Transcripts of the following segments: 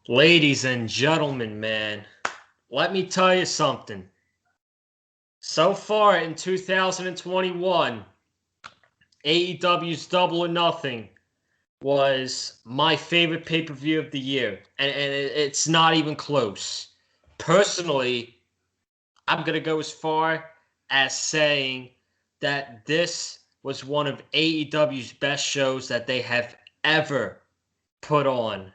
Ladies and gentlemen, man, let me tell you something. So far in 2021, AEW's Double or Nothing was my favorite pay-per-view of the year, and it's not even close. Personally, I'm going to go as far as saying that this was one of AEW's best shows that they have ever put on.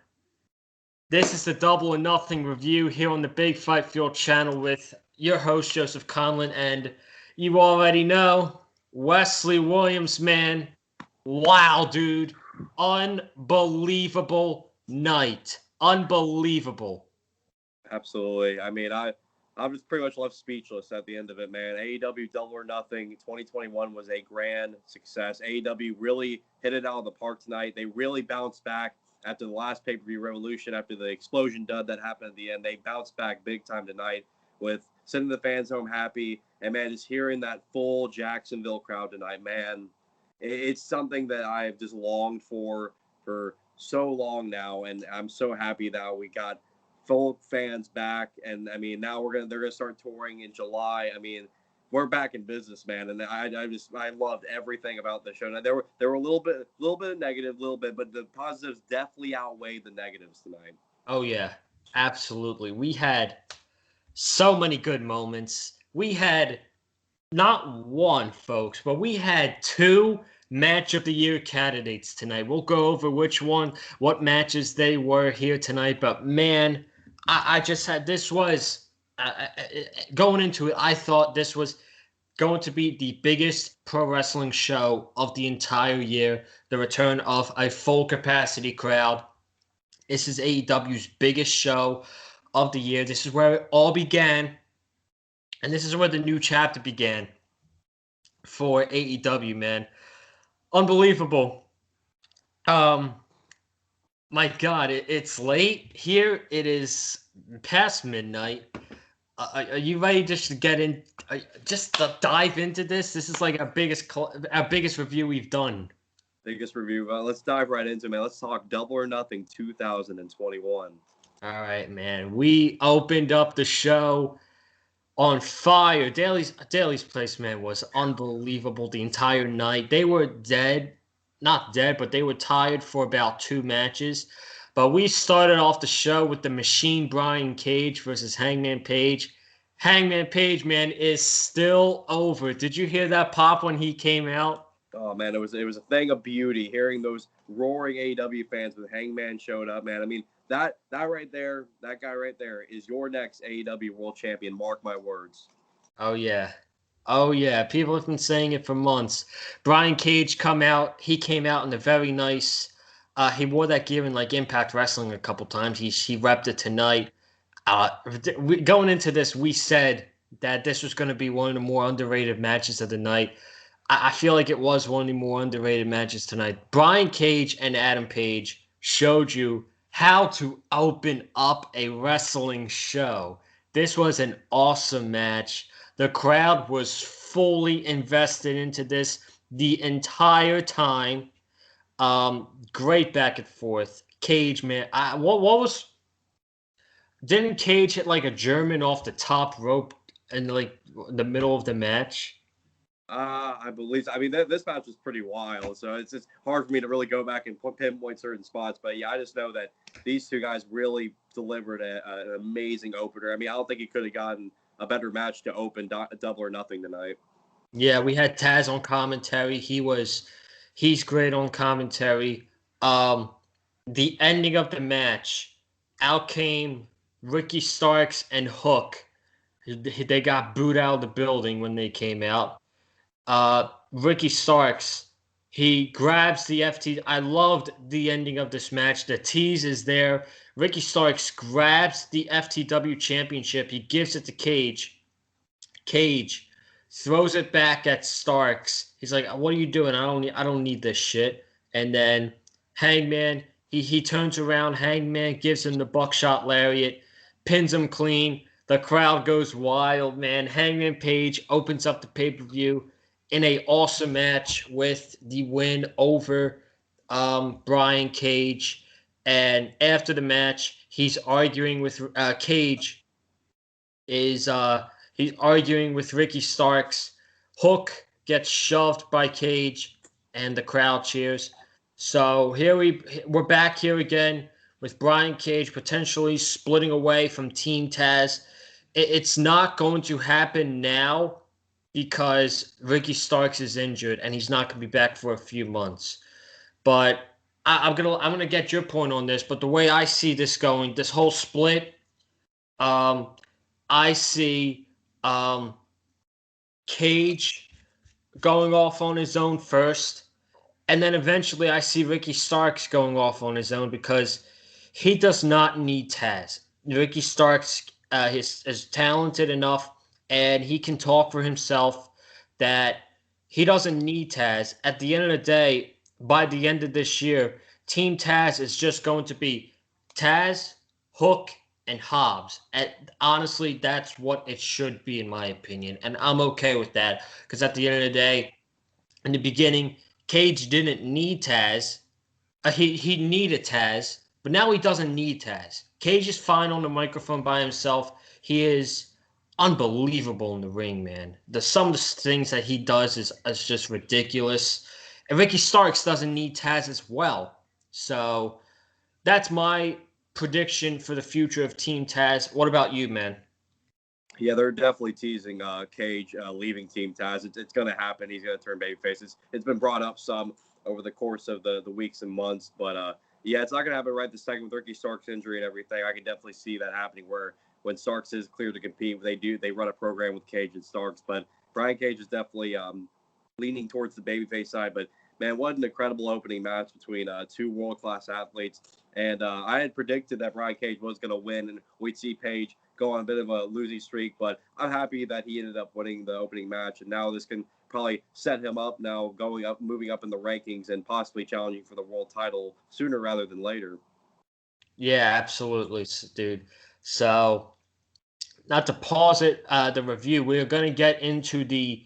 This is the Double or Nothing review here on the Big Fight Field channel with your host, Joseph Conlon. And you already know, Wesley Williams, man. Wow, dude. Unbelievable night. Unbelievable. Absolutely. I'm just pretty much left speechless at the end of it, man. AEW Double or Nothing 2021 was a grand success. AEW really hit it out of the park tonight. They really bounced back after the last pay-per-view Revolution, after the explosion dud that happened at the end. They bounced back big time tonight with sending the fans home happy. And man, just hearing that full Jacksonville crowd tonight, man, it's something that I've just longed for so long now, and I'm so happy that we got full fans back. And I mean, now they're gonna start touring in July. I mean, we're back in business, man. And I loved everything about the show. Now, there were a little bit of negative, little bit, but the positives definitely outweighed the negatives tonight. Oh, yeah. Absolutely. We had so many good moments. We had not one, folks, but we had two match of the year candidates tonight. We'll go over what matches they were here tonight. But man, I just had this was going into it. I thought this was going to be the biggest pro wrestling show of the entire year. The return of a full capacity crowd. This is AEW's biggest show of the year. This is where it all began, and this is where the new chapter began for AEW, man. Unbelievable. Um, my God, it's late here. It is past midnight. Are you ready just to get in? Just to dive into this? This is like our biggest review we've done. Biggest review. Let's dive right into it, man. Let's talk Double or Nothing 2021. All right, man. We opened up the show on fire. Daly's place, man, was unbelievable the entire night. They were not dead, but they were tired for about two matches. But we started off the show with the Machine Brian Cage versus Hangman Page. Hangman Page, man, is still over. Did you hear that pop when he came out? Oh man, it was a thing of beauty hearing those roaring AEW fans when Hangman showed up, man. I mean, that right there, that guy right there is your next AEW World Champion. Mark my words. Oh yeah. Oh yeah. People have been saying it for months. Brian Cage He came out in a very nice. He wore that gear in like Impact Wrestling a couple times. He repped it tonight. Going into this, we said that this was going to be one of the more underrated matches of the night. I feel like it was one of the more underrated matches tonight. Brian Cage and Adam Page showed you how to open up a wrestling show. This was an awesome match. The crowd was fully invested into this the entire time. Great back and forth. Cage, man. What was? Didn't Cage hit like a German off the top rope in like the middle of the match? I believe. I mean, this match was pretty wild, so it's just hard for me to really go back and pinpoint certain spots. But yeah, I just know that these two guys really delivered an amazing opener. I mean, I don't think he could have gotten a better match to open Double or Nothing tonight. Yeah, we had Taz on commentary. He's great on commentary. Um, the ending of the match, out came Ricky Starks and Hook. They got booed out of the building when they came out. Ricky Starks, he grabs the FT. I loved the ending of this match. The tease is there. Ricky Starks grabs the FTW championship. He gives it to Cage. Cage throws it back at Starks. He's like, "What are you doing? I don't need this shit." And then Hangman, he turns around. Hangman gives him the buckshot lariat, pins him clean. The crowd goes wild, man. Hangman Page opens up the pay-per-view in a awesome match with the win over Brian Cage. And after the match, He's arguing with Cage. He's arguing with Ricky Starks. Hook gets shoved by Cage, and the crowd cheers. So we're back here again with Brian Cage potentially splitting away from Team Taz. It's not going to happen now because Ricky Starks is injured and he's not going to be back for a few months. But I'm gonna get your point on this. But the way I see this going, this whole split, I see Cage going off on his own first, and then eventually I see Ricky Starks going off on his own because he does not need Taz. Ricky Starks is talented enough, and he can talk for himself that he doesn't need Taz. At the end of the day, by the end of this year, Team Taz is just going to be Taz, Hook, and Hobbs. And honestly, that's what it should be, in my opinion. And I'm okay with that because at the end of the day, in the beginning, Cage didn't need Taz. He needed Taz, but now he doesn't need Taz. Cage is fine on the microphone by himself. He is unbelievable in the ring, man. Some of the things that he does is just ridiculous. And Ricky Starks doesn't need Taz as well. So that's my prediction for the future of Team Taz. What about you, man? Yeah, they're definitely teasing Cage leaving Team Taz. It's going to happen. He's going to turn babyface. It's been brought up some over the course of the weeks and months. But, yeah, it's not going to happen right this second with Ricky Starks' injury and everything. I can definitely see that happening where when Starks is clear to compete, they run a program with Cage and Starks. But Brian Cage is definitely leaning towards the babyface side. But, man, what an incredible opening match between two world-class athletes. And I had predicted that Brian Cage was going to win, and we'd see Page go on a bit of a losing streak. But I'm happy that he ended up winning the opening match, and now this can probably set him up now moving up in the rankings and possibly challenging for the world title sooner rather than later. Yeah, absolutely, dude. So, not to pause it, the review, we're going to get into the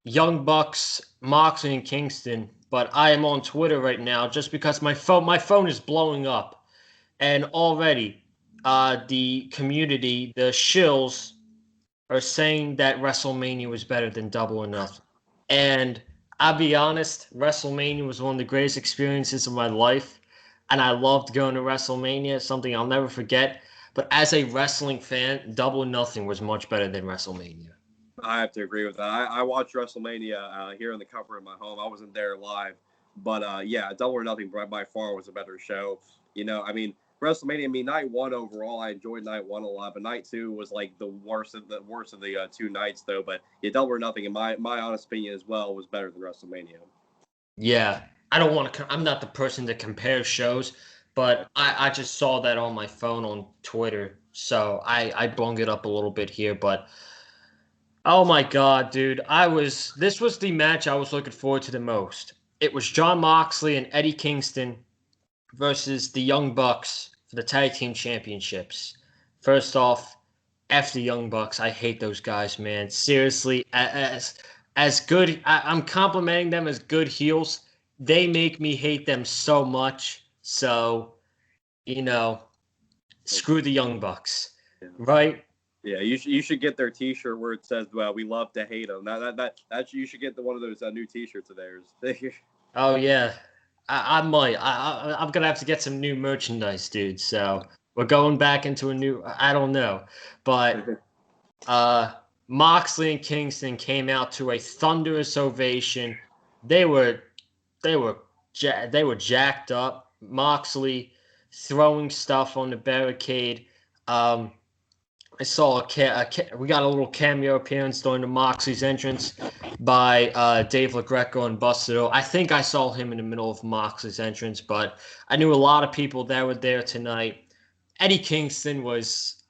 Young Bucks, Moxley, and Kingston, but I am on Twitter right now just because my phone is blowing up, and already the community, the shills, are saying that WrestleMania was better than Double or Nothing. And I'll be honest, WrestleMania was one of the greatest experiences of my life, and I loved going to WrestleMania, something I'll never forget. But as a wrestling fan, Double or Nothing was much better than WrestleMania. I have to agree with that. I watched WrestleMania here in the comfort of my home. I wasn't there live, but yeah, Double or Nothing by far was a better show. You know, I mean, WrestleMania. I mean, night one overall, I enjoyed night one a lot, but night two was like the worst of the 2 nights, though. But yeah, Double or Nothing, in my honest opinion as well, was better than WrestleMania. Yeah, I don't want to. I'm not the person to compare shows, but I just saw that on my phone on Twitter, so I brung it up a little bit here, but. Oh my God, dude. This was the match I was looking forward to the most. It was Jon Moxley and Eddie Kingston versus the Young Bucks for the Tag Team Championships. First off, F the Young Bucks. I hate those guys, man. Seriously, as good, I'm complimenting them as good heels. They make me hate them so much. So, screw the Young Bucks, right? Yeah, you should get their T-shirt where it says, "Well, we love to hate them." That you should get one of those new T-shirts of theirs. Oh yeah, I might. I'm gonna have to get some new merchandise, dude. So we're going back into a new. I don't know, but Moxley and Kingston came out to a thunderous ovation. They were jacked up. Moxley throwing stuff on the barricade. I saw we got a little cameo appearance during the Moxley's entrance by Dave LaGreca and Buster. I think I saw him in the middle of Moxley's entrance, but I knew a lot of people that were there tonight. Eddie Kingston was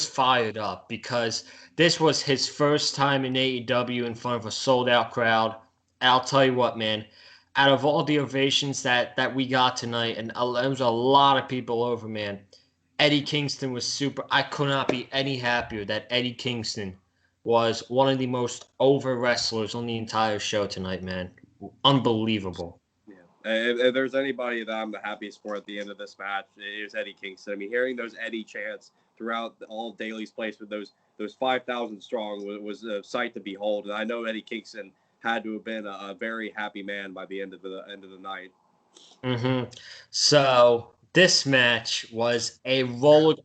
fired up because this was his first time in AEW in front of a sold-out crowd. And I'll tell you what, man, out of all the ovations that we got tonight, and there was a lot of people over, man, Eddie Kingston was super. I could not be any happier that Eddie Kingston was one of the most over wrestlers on the entire show tonight, man. Unbelievable. Yeah, If there's anybody that I'm the happiest for at the end of this match, it was Eddie Kingston. I mean, hearing those Eddie chants throughout all Daly's place with those 5,000 strong was a sight to behold. And I know Eddie Kingston had to have been a very happy man by the end of the night. Mm-hmm. So this match was a roller.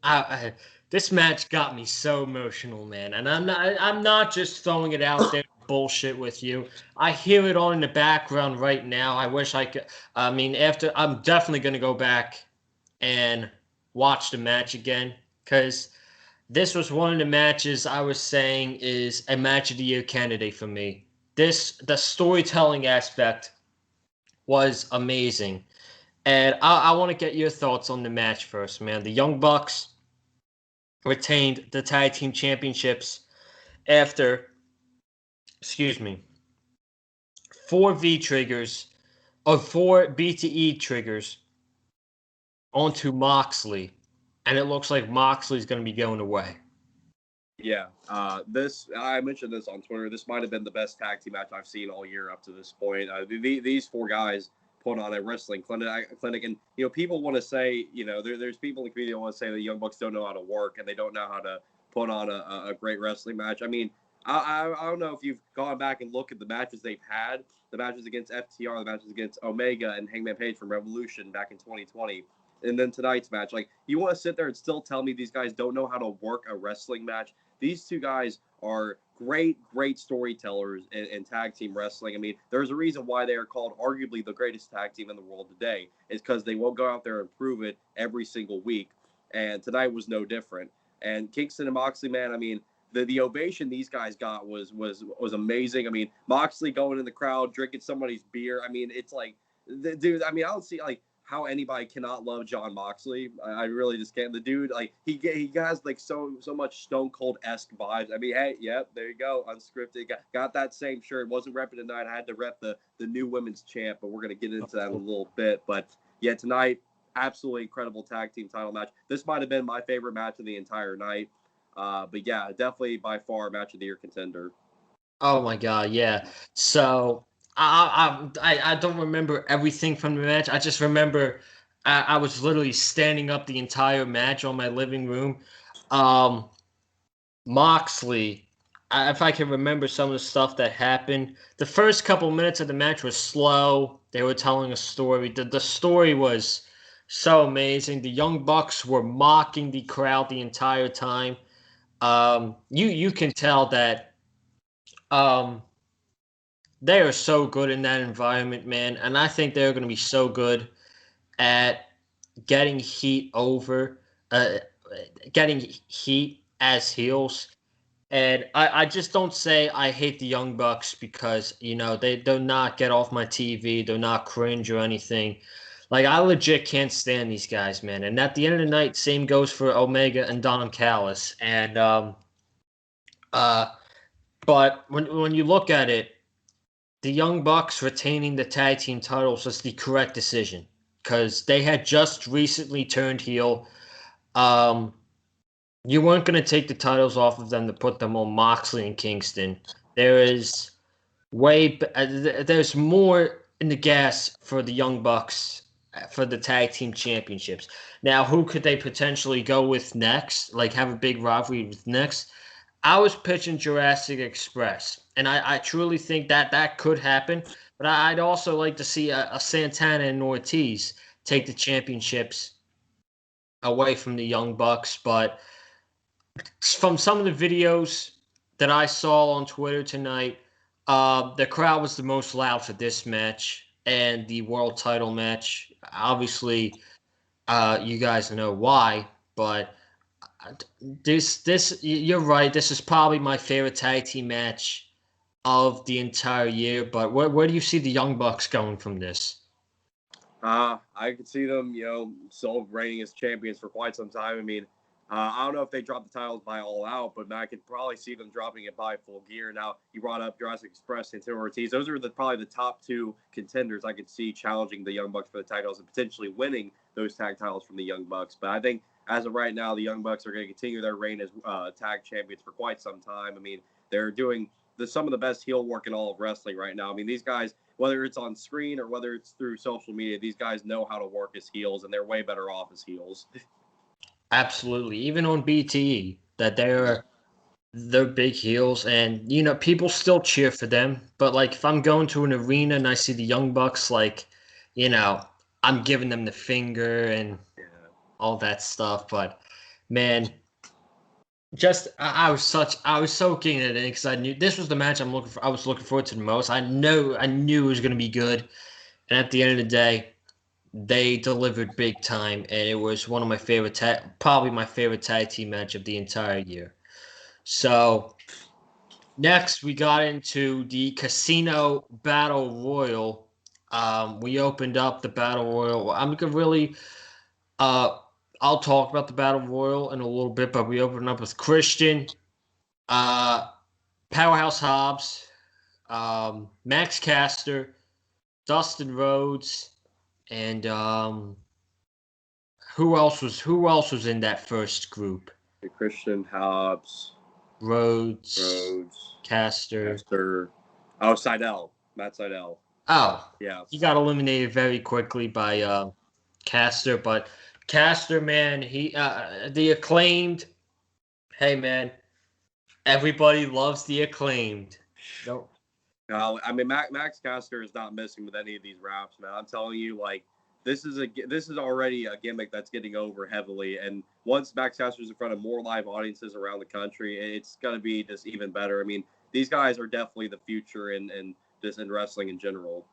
This match got me so emotional, man. And I'm not just throwing it out there bullshit with you. I hear it on in the background right now. I wish I could. I mean, after I'm definitely gonna go back and watch the match again because this was one of the matches I was saying is a match of the year candidate for me. The storytelling aspect was amazing. And I want to get your thoughts on the match first, man. The Young Bucks retained the tag team championships after, excuse me, 4 triggers, or 4 BTE triggers onto Moxley. And it looks like Moxley's going to be going away. Yeah, I mentioned this on Twitter. This might have been the best tag team match I've seen all year up to this point. These 4 guys put on a wrestling clinic, and people want to say, there's people in the community that want to say the Young Bucks don't know how to work and they don't know how to put on a great wrestling match. I mean, I don't know if you've gone back and looked at the matches they've had, the matches against FTR, the matches against Omega and Hangman Page from Revolution back in 2020. And then tonight's match, like, you want to sit there and still tell me these guys don't know how to work a wrestling match? These 2 guys are great storytellers in tag team wrestling. I mean, there's a reason why they are called arguably the greatest tag team in the world today. It's because they will go out there and prove it every single week. And tonight was no different. And Kingston and Moxley, man, I mean, the ovation these guys got was amazing. I mean, Moxley going in the crowd, drinking somebody's beer. I mean, it's like, dude, I mean, I don't see, like, how anybody cannot love John Moxley. I really just can't. The dude, like, he has like so much Stone Cold-esque vibes. I mean, hey, yep, there you go, unscripted. Got that same shirt. Wasn't repping tonight. I had to rep the new women's champ, but we're gonna get into that in a little bit. But yeah, tonight, absolutely incredible tag team title match. This might have been my favorite match of the entire night. But yeah, definitely by far match of the year contender. Oh my god, yeah. So I don't remember everything from the match. I just remember I was literally standing up the entire match on my living room. Um, Moxley, if I can remember some of the stuff that happened, the first couple minutes of the match was slow. They were telling a story. The story was so amazing. The Young Bucks were mocking the crowd the entire time. You can tell that um, they are so good in that environment, man. And I think they're going to be so good at getting heat over, uh, getting heat as heels. And I just don't say I hate the Young Bucks because, they do not get off my TV. They're not cringe or anything. Like, I legit can't stand these guys, man. And at the end of the night, same goes for Omega and Don Callis. And, but when you look at it, the Young Bucks retaining the tag team titles was the correct decision because they had just recently turned heel. You weren't going to take the titles off of them to put them on Moxley and Kingston. There's more in the gas for the Young Bucks for the tag team championships. Now, who could they potentially go with next? Like, have a big rivalry with next? I was pitching Jurassic Express, and I truly think that could happen. But I'd also like to see a Santana and Ortiz take the championships away from the Young Bucks. But from some of the videos that I saw on Twitter tonight, the crowd was the most loud for this match and the world title match. Obviously, you guys know why, but you're right. This is probably my favorite tag team match of the entire year. But where do you see the Young Bucks going from this? I could see them, still reigning as champions for quite some time. I mean, I don't know if they drop the titles by All Out, but I could probably see them dropping it by Full Gear. Now, you brought up Jurassic Express and Ortiz. Those are probably the top 2 contenders I could see challenging the Young Bucks for the titles and potentially winning those tag titles from the Young Bucks. But I think as of right now, the Young Bucks are going to continue their reign as tag champions for quite some time. I mean, they're doing some of the best heel work in all of wrestling right now. I mean, these guys, whether it's on screen or whether it's through social media, these guys know how to work as heels, and they're way better off as heels. Absolutely. Even on BTE, that they're big heels, and people still cheer for them. But like, if I'm going to an arena and I see the Young Bucks, like, I'm giving them the finger and all that stuff. But man, just I was so keen at it because I knew this was the match I was looking forward to the most. I knew it was going to be good, and at the end of the day, they delivered big time, and it was one of my favorite probably my favorite tag team match of the entire year. So next, we got into the Casino Battle Royal. We opened up the Battle Royal. I'm gonna really, I'll talk about the Battle Royal in a little bit, but we opened up with Christian, Powerhouse Hobbs, Max Caster, Dustin Rhodes, and who else was in that first group? Christian, Hobbs, Rhodes, Caster. Oh, Seidel. Matt Seidel. Oh, yeah. He got eliminated very quickly by Caster, but Caster, man, he the Acclaimed. Hey, man, everybody loves the Acclaimed. No, I mean Max Caster is not missing with any of these raps, man. I'm telling you, like this is already a gimmick that's getting over heavily, and once Max Caster's in front of more live audiences around the country, it's gonna be just even better. I mean, these guys are definitely the future in wrestling in general.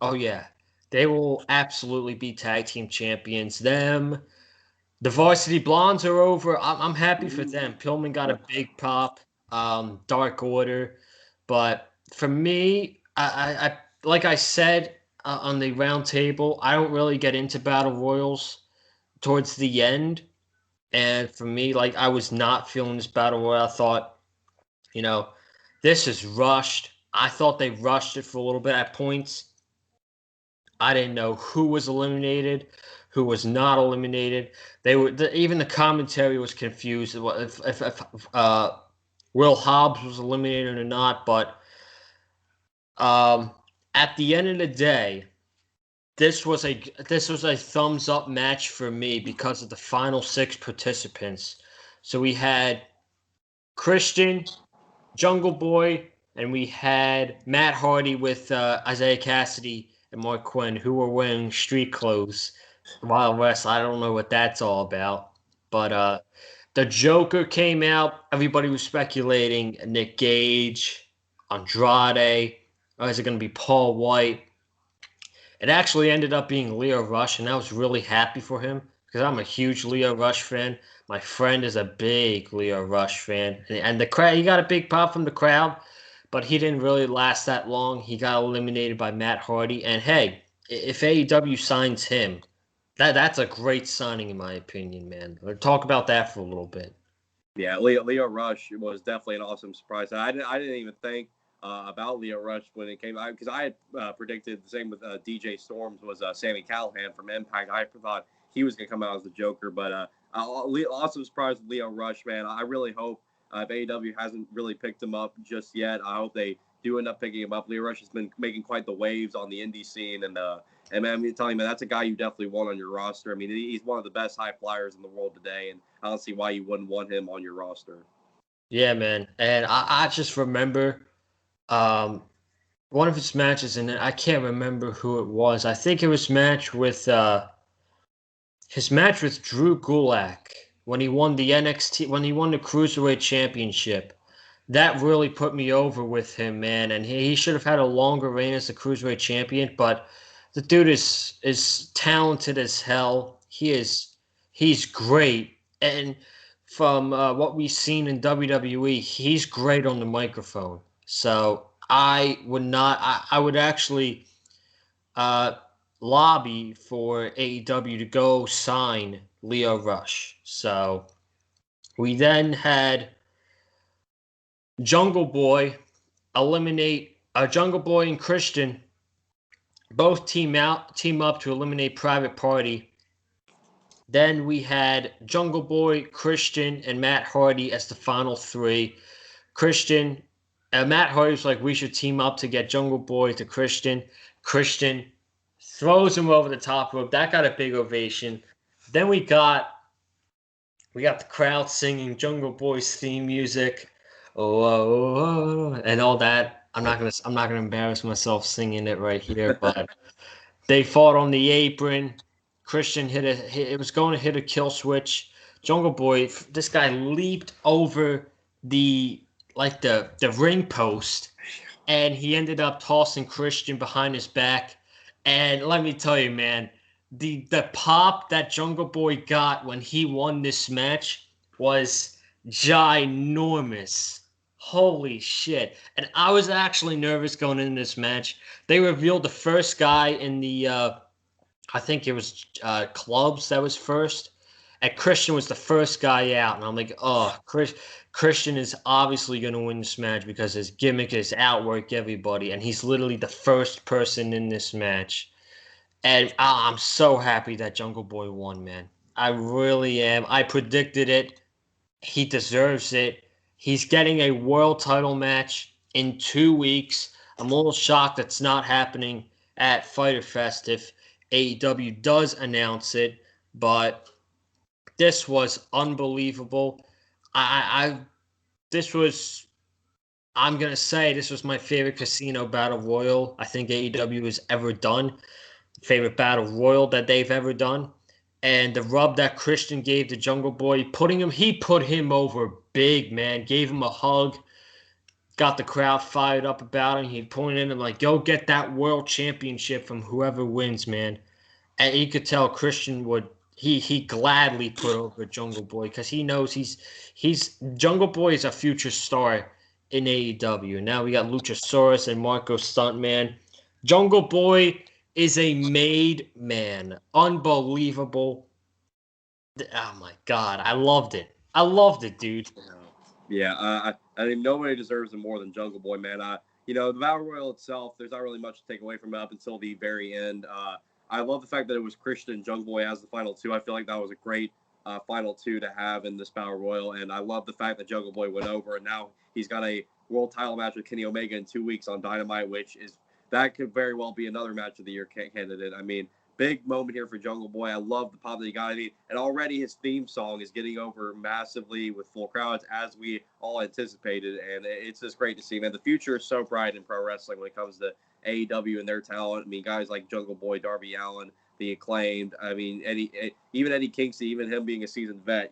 Oh yeah, they will absolutely be tag team champions. The Varsity Blondes are over. I'm happy for them. Pillman got a big pop. Dark Order, but for me, I like I said on the round table, I don't really get into battle royals towards the end, and for me, like I was not feeling this battle royal. I thought, this is rushed. I thought they rushed it for a little bit at points. I didn't know who was eliminated, who was not eliminated. Even the commentary was confused if Will Hobbs was eliminated or not. But at the end of the day, this was a thumbs up match for me because of the final 6 participants. So we had Christian, Jungle Boy, and we had Matt Hardy with Isaiah Cassidy and Mark Quinn, who were wearing street clothes. Wild West, I don't know what that's all about. But the Joker came out. Everybody was speculating Nick Gage, Andrade. Or is it going to be Paul White? It actually ended up being Leo Rush, and I was really happy for him because I'm a huge Leo Rush fan. My friend is a big Leo Rush fan, and the crowd. He got a big pop from the crowd, but he didn't really last that long. He got eliminated by Matt Hardy, and hey, if AEW signs him, that's a great signing in my opinion, man. Let's talk about that for a little bit. Yeah, Leo Rush was definitely an awesome surprise. I didn't even think about Leo Rush when it came because I had predicted the same with DJ Storms was Sami Callihan from Impact. I thought he was going to come out as the Joker, but awesome surprise with Leo Rush, man. I really hope if AEW hasn't really picked him up just yet, I hope they do end up picking him up. Leo Rush has been making quite the waves on the indie scene, and man, I'm telling you, man, that's a guy you definitely want on your roster. I mean, he's one of the best high flyers in the world today, and I don't see why you wouldn't want him on your roster. Yeah, man, and I just remember one of his matches, and I can't remember who it was. I think it was his match with Drew Gulak when he won the Cruiserweight Championship. That really put me over with him, man. And he should have had a longer reign as the Cruiserweight Champion, but the dude is talented as hell. He's great, and from what we've seen in WWE, he's great on the microphone. So I would actually lobby for AEW to go sign Leo Rush. So we then had Jungle Boy eliminate Jungle Boy and Christian both team up to eliminate Private Party. Then we had Jungle Boy, Christian, and Matt Hardy as the final 3. Matt Hardy was like, we should team up to get Jungle Boy to Christian. Christian throws him over the top rope. That got a big ovation. Then we got the crowd singing Jungle Boy's theme music, oh, oh, oh, and all that. I'm not gonna embarrass myself singing it right here, but they fought on the apron. Christian it was going to hit a kill switch. Jungle Boy, this guy leaped over the ring post, and he ended up tossing Christian behind his back. And let me tell you, man, the pop that Jungle Boy got when he won this match was ginormous. Holy shit. And I was actually nervous going into this match. They revealed the first guy in the I think it was clubs that was first. And Christian was the first guy out. And I'm like, oh, Christian is obviously going to win this match because his gimmick is outwork everybody. And he's literally the first person in this match. And I'm so happy that Jungle Boy won, man. I really am. I predicted it. He deserves it. He's getting a world title match in 2 weeks. I'm a little shocked that's not happening at Fyter Fest if AEW does announce it, but this was unbelievable. This was, I'm going to say, this was my favorite casino battle royal I think AEW has ever done. Favorite battle royal that they've ever done. And the rub that Christian gave to Jungle Boy, he put him over big, man. Gave him a hug, got the crowd fired up about him. He pointed at him like, go get that world championship from whoever wins, man. And you could tell Christian would he gladly put over Jungle Boy because he knows he's Jungle Boy is a future star in AEW. Now we got Luchasaurus and Marco Stuntman. Jungle Boy is a made man. Unbelievable. Oh my God. I loved it. I loved it, dude. Yeah, I think nobody deserves it more than Jungle Boy, man. The Battle Royal itself, there's not really much to take away from it up until the very end. I love the fact that it was Christian and Jungle Boy as the final two. I feel like that was a great final two to have in this Battle Royal, and I love the fact that Jungle Boy went over, and now he's got a world title match with Kenny Omega in 2 weeks on Dynamite, that could very well be another match of the year candidate. I mean, big moment here for Jungle Boy. I love the pop that he got. And already his theme song is getting over massively with full crowds, as we all anticipated. And it's just great to see, man. The future is so bright in pro wrestling when it comes to AEW and their talent. I mean, guys like Jungle Boy, Darby Allin, the Acclaimed. I mean, Eddie Kingston, even him being a seasoned vet,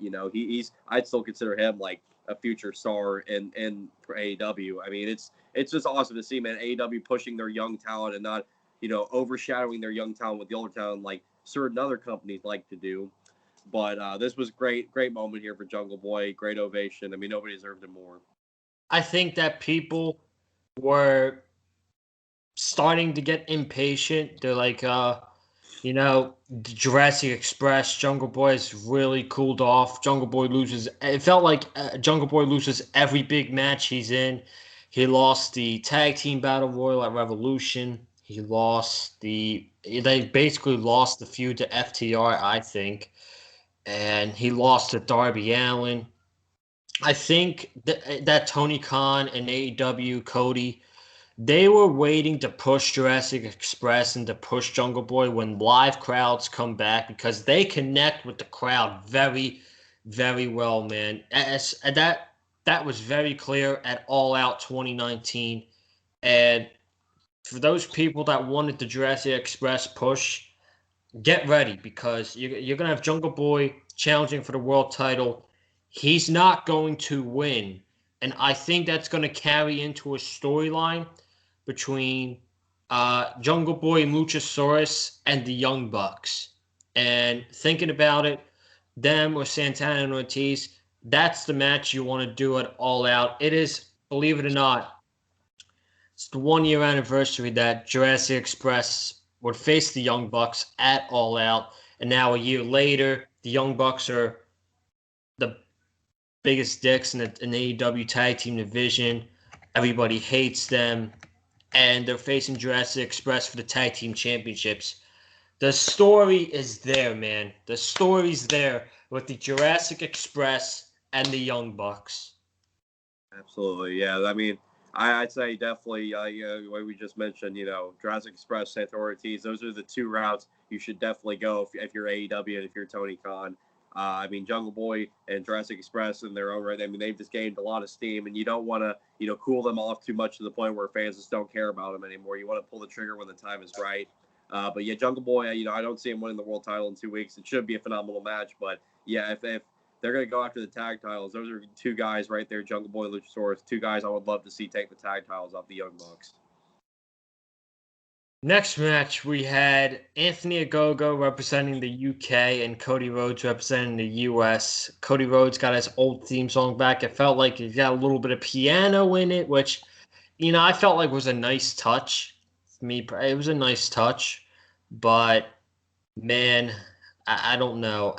I'd still consider him like a future star in for AEW. I mean, it's just awesome to see, man. AEW pushing their young talent and not, overshadowing their young talent with the older talent like certain other companies like to do. But this was great moment here for Jungle Boy. Great ovation. I mean, nobody deserved it more. I think that people were starting to get impatient. They're like, Jurassic Express, Jungle Boy has really cooled off. Jungle Boy loses. It felt like Jungle Boy loses every big match he's in. He lost the Tag Team Battle Royal at Revolution. They basically lost the feud to FTR, I think. And he lost to Darby Allin. I think that Tony Khan and AEW, Cody, they were waiting to push Jurassic Express and to push Jungle Boy when live crowds come back because they connect with the crowd very, very well, man. That was very clear at All Out 2019. And for those people that wanted the Jurassic Express push, get ready because you're going to have Jungle Boy challenging for the world title. He's not going to win. And I think that's going to carry into a storyline between Jungle Boy and Luchasaurus and the Young Bucks. And thinking about it, them or Santana and Ortiz, that's the match you want to do it All Out. It is, believe it or not, it's the 1 year anniversary that Jurassic Express would face the Young Bucks at All Out. And now a year later, the Young Bucks are the biggest dicks in the AEW tag team division. Everybody hates them. And they're facing Jurassic Express for the tag team championships. The story is there, man. The story's there with the Jurassic Express and the Young Bucks. Absolutely, yeah. I mean, I'd say definitely, like we just mentioned, Jurassic Express, Santa Ortiz, those are the two routes you should definitely go if you're AEW and if you're Tony Khan. I mean, Jungle Boy and Jurassic Express in their own right, I mean, they've just gained a lot of steam, and you don't want to, cool them off too much to the point where fans just don't care about them anymore. You want to pull the trigger when the time is right. But yeah, Jungle Boy, I don't see him winning the world title in 2 weeks. It should be a phenomenal match, but yeah, if they're going to go after the tag titles, those are two guys right there, Jungle Boy, Luchasaurus, two guys I would love to see take the tag titles off the Young Bucks. Next match, we had Anthony Ogogo representing the UK and Cody Rhodes representing the US. Cody Rhodes got his old theme song back. It felt like it got a little bit of piano in it, which, I felt like was a nice touch. It was a nice touch, but man, I don't know.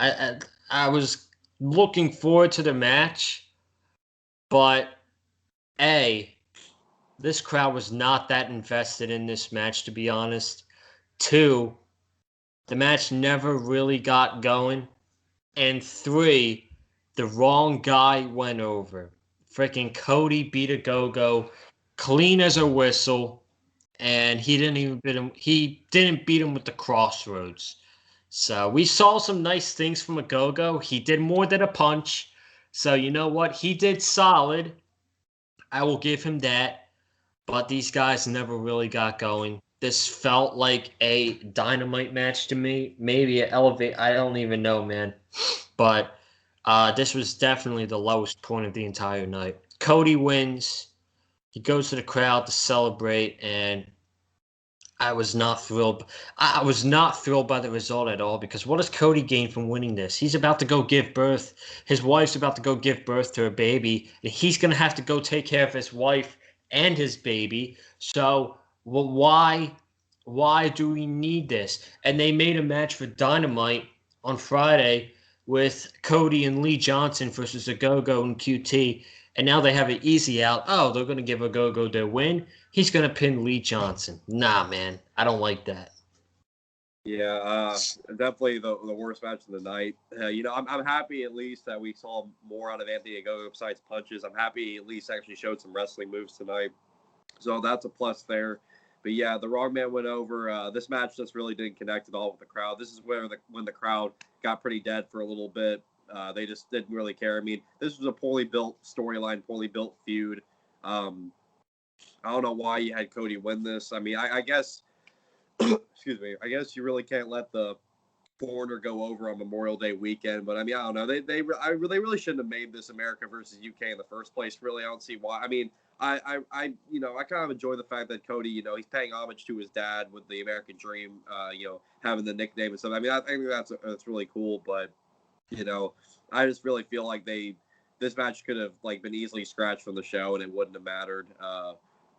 I was looking forward to the match, but this crowd was not that invested in this match, to be honest. 2, the match never really got going. And 3, the wrong guy went over. Freaking Cody beat a go-go clean as a whistle, and he didn't even beat him. He didn't beat him with the crossroads. So we saw some nice things from a go-go. He did more than a punch. So you know what? He did solid. I will give him that. But these guys never really got going. This felt like a Dynamite match to me. Maybe an Elevate. I don't even know, man. But this was definitely the lowest point of the entire night. Cody wins. He goes to the crowd to celebrate, and I was not thrilled. I was not thrilled by the result at all, because what does Cody gain from winning this? He's about to go give birth. His wife's about to go give birth to a baby, and he's going to have to go take care of his wife and his baby. So why do we need this? And they made a match for Dynamite on Friday with Cody and Lee Johnson versus Ogogo and QT, and now they have an easy out. Oh, they're going to give Ogogo their win. He's going to pin Lee Johnson. Nah, man, I don't like that. Yeah, definitely the worst match of the night. I'm happy at least that we saw more out of Anthony Ogogo besides punches. I'm happy he at least actually showed some wrestling moves tonight. So that's a plus there. But yeah, the wrong man went over. This match just really didn't connect at all with the crowd. This is where when the crowd got pretty dead for a little bit. They just didn't really care. I mean, this was a poorly built storyline, poorly built feud. I don't know why you had Cody win this. I mean, I guess excuse me. I guess you really can't let the foreigner go over on Memorial Day weekend. But I mean, I don't know. They really shouldn't have made this America versus UK in the first place. Really, I don't see why. I mean, I kind of enjoy the fact that Cody, he's paying homage to his dad with the American Dream, having the nickname and stuff. I mean, I think that's really cool. But I just really feel like this match could have been easily scratched from the show and it wouldn't have mattered.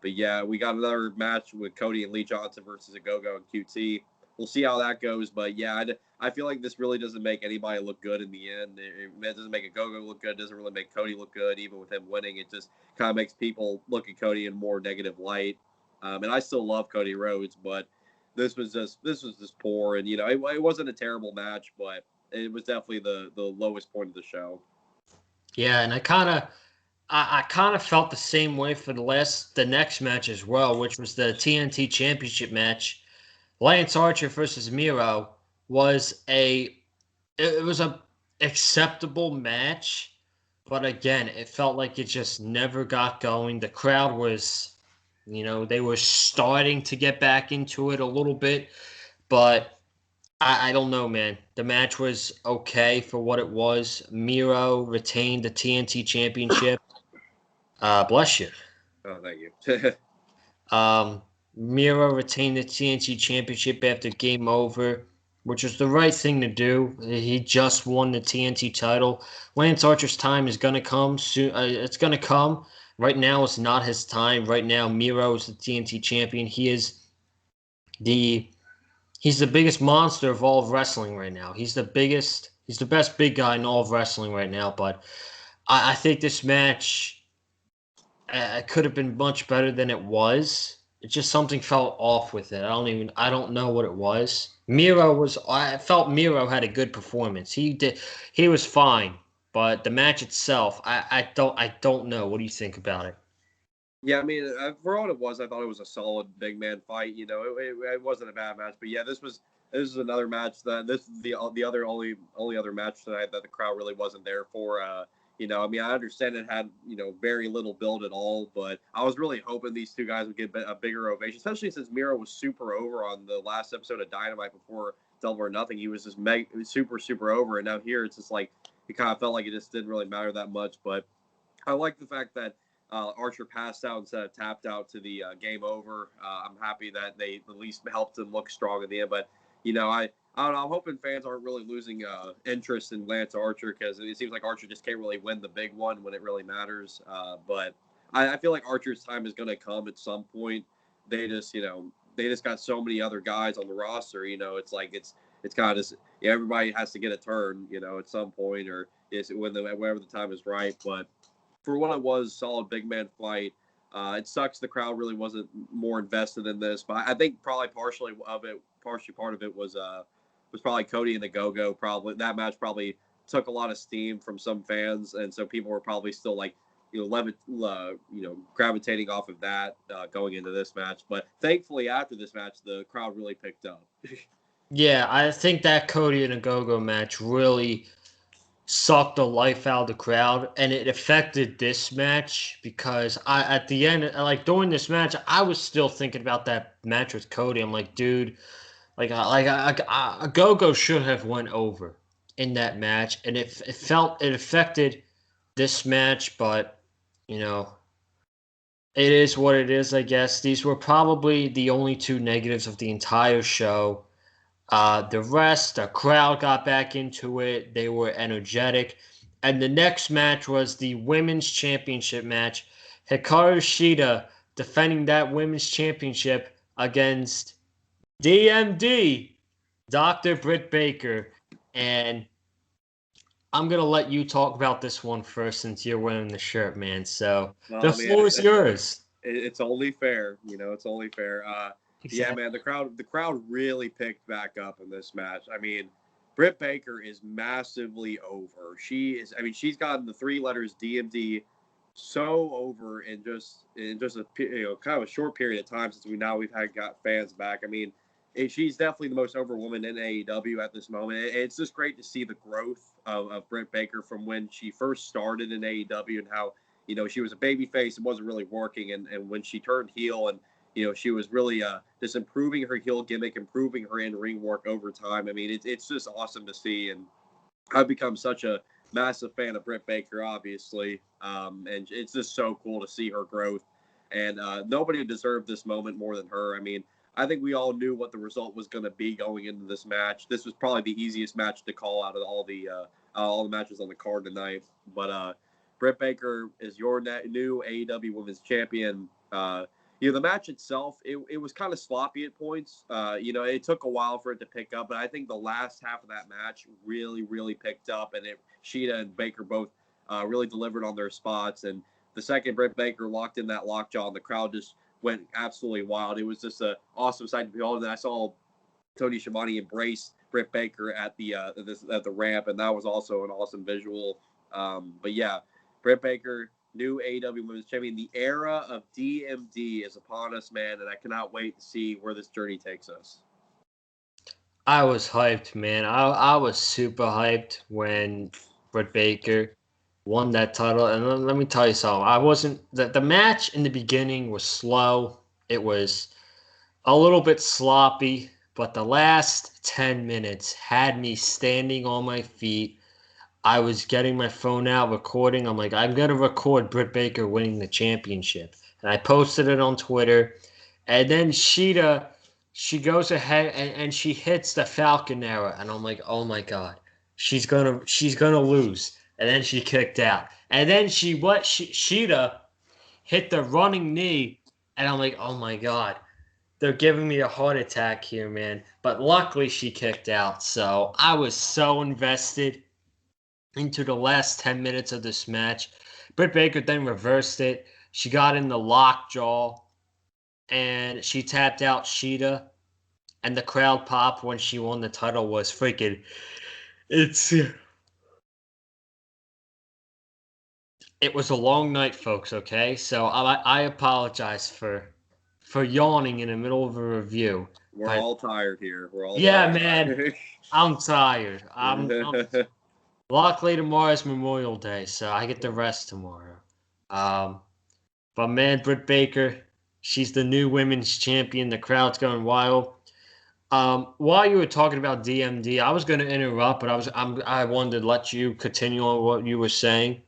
But yeah, we got another match with Cody and Lee Johnson versus Ogogo and QT. We'll see how that goes. But yeah, I feel like this really doesn't make anybody look good in the end. It doesn't make Ogogo look good. It doesn't really make Cody look good, even with him winning. It just kind of makes people look at Cody in more negative light. And I still love Cody Rhodes, but this was just poor. And it wasn't a terrible match, but it was definitely the lowest point of the show. Yeah, and I kind of felt the same way for the next match as well, which was the TNT Championship match. Lance Archer versus Miro was a acceptable match, but again, it felt like it just never got going. The crowd was, they were starting to get back into it a little bit, but I don't know, man. The match was okay for what it was. Miro retained the TNT Championship. Bless you. Oh, thank you. Miro retained the TNT Championship after Game Over, which was the right thing to do. He just won the TNT title. Lance Archer's time is going to come soon. It's going to come. Right now, it's not his time. Right now, Miro is the TNT champion. He's the biggest monster of all of wrestling right now. He's the best big guy in all of wrestling right now. But I think this match could have been much better than it was. It just something felt off with it. I don't know what it was. I felt Miro had a good performance. He was fine, but the match itself, I don't know. What do you think about it? Yeah, I mean, for what it was, I thought it was a solid big man fight. You know, it wasn't a bad match, but yeah, this is another match that this is the other only other match tonight that the crowd really wasn't there for. You know, I mean, I understand it had very little build at all, but I was really hoping these two guys would get a bigger ovation, especially since Miro was super over on the last episode of Dynamite before Double or Nothing. He was just super over, and now here it's just like it kind of felt like it just didn't really matter that much, but. I like the fact that Archer passed out instead of tapped out to the game over. I'm happy that they at least helped him look strong in the end. But, I don't know. I'm hoping fans aren't really losing interest in Lance Archer because it seems like Archer just can't really win the big one when it really matters. But I feel like Archer's time is going to come at some point. They just got so many other guys on the roster. It's like it's kind of just everybody has to get a turn. At some point or whenever the time is right. But for what it was, solid big man fight. It sucks the crowd really wasn't more invested in this, but I think probably partially part of it was probably Cody and the Go-Go. Probably that match probably took a lot of steam from some fans, and so people were probably still like gravitating off of that going into this match. But thankfully, after this match, the crowd really picked up. Yeah, I think that Cody and a Go-Go match really sucked the life out of the crowd, and it affected this match because at the end, like during this match, I was still thinking about that match with Cody. I'm like, dude, a Go-Go should have went over in that match, and it affected this match, but you know, it is what it is, I guess. These were probably the only two negatives of the entire show. The rest, the crowd got back into it. They were energetic. And the next match was the women's championship match. Hikaru Shida defending that women's championship against DMD, Dr. Britt Baker. And I'm going to let you talk about this one first since you're wearing the shirt, man. So Well, the I mean, floor is yours. it's only fair, it's only fair. Yeah, Exactly. man, the crowd really picked back up in this match. I mean, Britt Baker is massively over. She's gotten the three letters DMD so over in just a kind of a short period of time since we've got fans back. I mean, she's definitely the most over woman in AEW at this moment. It's just great to see the growth of Britt Baker from when she first started in AEW and how she was a baby face and wasn't really working, and when she turned heel and she was really just improving her heel gimmick, improving her in-ring work over time. I mean, it's just awesome to see, and I've become such a massive fan of Britt Baker, obviously, and it's just so cool to see her growth. And nobody deserved this moment more than her. I mean, I think we all knew what the result was going to be going into this match. This was probably the easiest match to call out of all the matches on the card tonight. But Britt Baker is your new AEW Women's Champion. The match itself, it was kind of sloppy at points. It took a while for it to pick up, but I think the last half of that match really, really picked up, and Sheeta and Baker both really delivered on their spots. And the second Britt Baker locked in that lockjaw, and the crowd just went absolutely wild. It was just an awesome sight to behold. And I saw Tony Schiavone embrace Britt Baker at the ramp, and that was also an awesome visual. But yeah, Britt Baker, new AEW Women's Champion. The era of DMD is upon us, man, and I cannot wait to see where this journey takes us. I was hyped, man. I was super hyped when Britt Baker won that title. And let me tell you something. I wasn't the match in the beginning was slow. It was a little bit sloppy, but the last 10 minutes had me standing on my feet. I was getting my phone out, recording. I'm like, I'm gonna record Britt Baker winning the championship. And I posted it on Twitter. And then Sheeta, she goes ahead and she hits the Falcon Arrow, and I'm like, oh my god, she's gonna lose. And then she kicked out, and then Sheeta hit the running knee, and I'm like, oh my god, they're giving me a heart attack here, man. But luckily she kicked out, so I was so invested into the last 10 minutes of this match. Britt Baker then reversed it. She got in the lockjaw and she tapped out Sheeta, and the crowd pop when she won the title was freaking. It's it was a long night, folks. Okay, so I apologize for yawning in the middle of a review. We're all tired here. We're all yeah, tired. man, I'm tired. Luckily tomorrow's Memorial Day, so I get to rest tomorrow. But man, Britt Baker, she's the new women's champion. The crowd's going wild. While you were talking about DMD, I was going to interrupt, but I wanted to let you continue on what you were saying.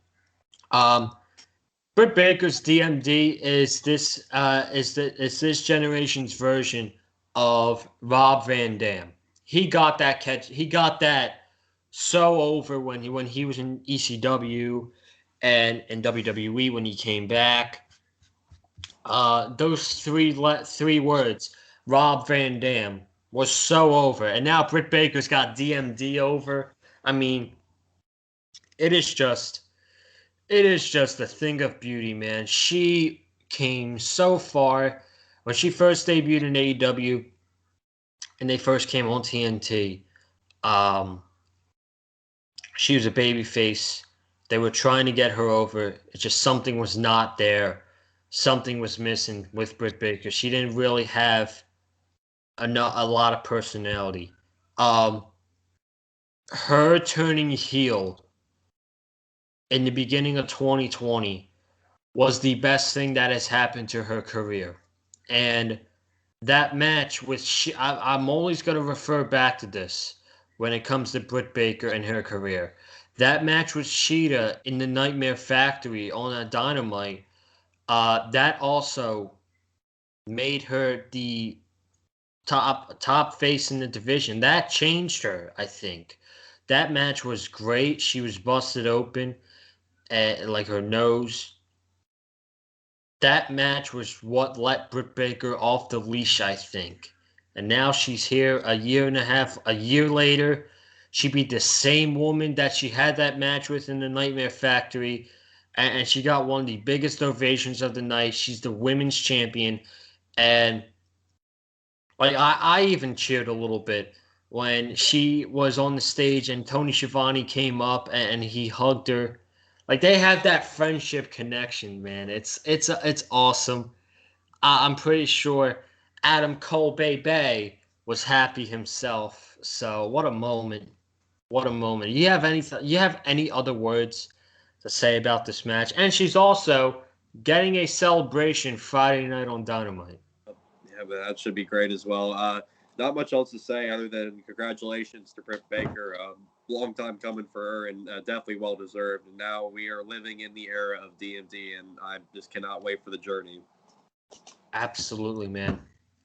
Britt Baker's DMD is this generation's version of Rob Van Dam. He got that catch. He got that so over when he was in ECW and in WWE when he came back. Those three words, Rob Van Dam, was so over, and now Britt Baker's got DMD over. I mean, it is just a thing of beauty, man. She came so far when she first debuted in AEW, and they first came on TNT. She was a babyface. They were trying to get her over. It's just something was not there. Something was missing with Britt Baker. She didn't really have a lot of personality. Her turning heel in the beginning of 2020 was the best thing that has happened to her career. And that match with I'm always going to refer back to this when it comes to Britt Baker and her career. That match with Sheeta in the Nightmare Factory on a Dynamite, that also made her the top face in the division. That changed her, I think. That match was great. She was busted open, like her nose. That match was what let Britt Baker off the leash, I think. And now she's here a year later. She beat the same woman that she had that match with in the Nightmare Factory. And she got one of the biggest ovations of the night. She's the women's champion. And like I even cheered a little bit when she was on the stage and Tony Schiavone came up and he hugged her. Like they have that friendship connection, man. It's awesome. I'm pretty sure Adam Cole Bay was happy himself. So what a moment! What a moment! You have any other words to say about this match? And she's also getting a celebration Friday night on Dynamite. Yeah, but that should be great as well. Not much else to say other than congratulations to Britt Baker. Long time coming for her and definitely well deserved. And now we are living in the era of DMD, and I just cannot wait for the journey. Absolutely, man.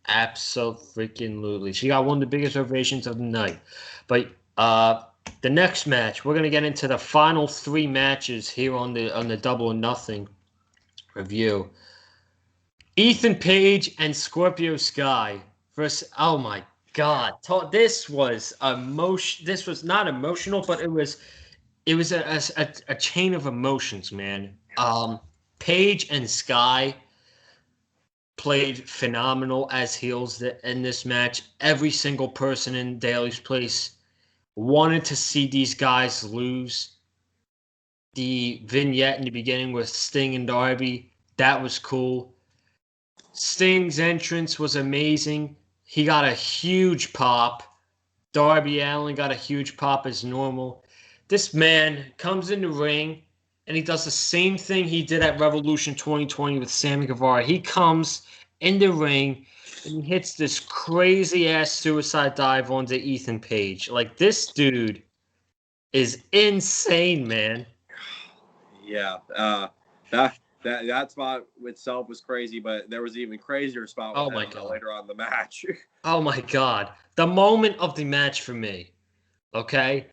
Absolutely. She got one of the biggest ovations of the night. But the next match, we're gonna get into the final three matches here on the Double or Nothing review. Ethan Page and Scorpio Sky versus. Oh my God! This was emotion. This was not emotional, but it was a chain of emotions, man. Page and Sky played phenomenal as heels in this match. Every single person in Daly's Place wanted to see these guys lose. The vignette in the beginning with Sting and Darby, that was cool. Sting's entrance was amazing. He got a huge pop. Darby Allin got a huge pop as normal. This man comes in the ring and he does the same thing he did at Revolution 2020 with Sammy Guevara. He comes in the ring and he hits this crazy ass suicide dive onto Ethan Page. Like, this dude is insane, man. Yeah, that spot itself was crazy, but there was an even crazier spot with later on in the match. Oh my God. The moment of the match for me, okay?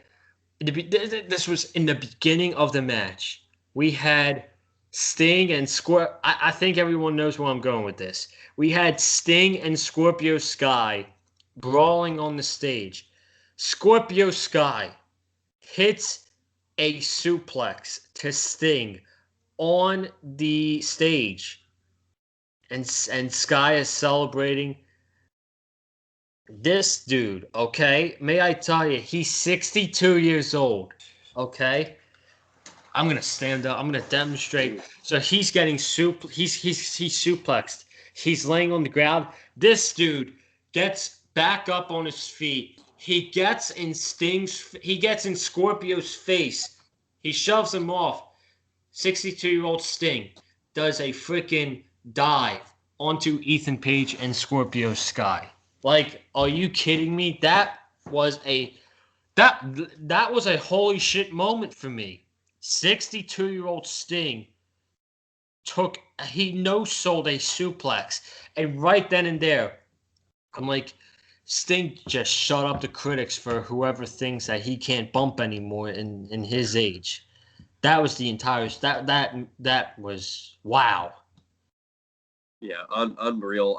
This was in the beginning of the match. We had Sting and Scorpio. I think everyone knows where I'm going with this. We had Sting and Scorpio Sky brawling on the stage. Scorpio Sky hits a suplex to Sting on the stage, and Sky is celebrating. This dude, okay, may I tell you, he's 62 years old, okay? I'm gonna stand up. I'm gonna demonstrate. So he's getting he's suplexed. He's laying on the ground. This dude gets back up on his feet. He gets in Scorpio's face. He shoves him off. 62-year-old Sting does a freaking dive onto Ethan Page and Scorpio Sky. Like, are you kidding me? Was a that was a holy shit moment for me. 62-year-old Sting he no-sold a suplex. And right then and there, I'm like, Sting just shut up the critics for whoever thinks that he can't bump anymore in his age. That was the entire that was wow. Yeah, unreal.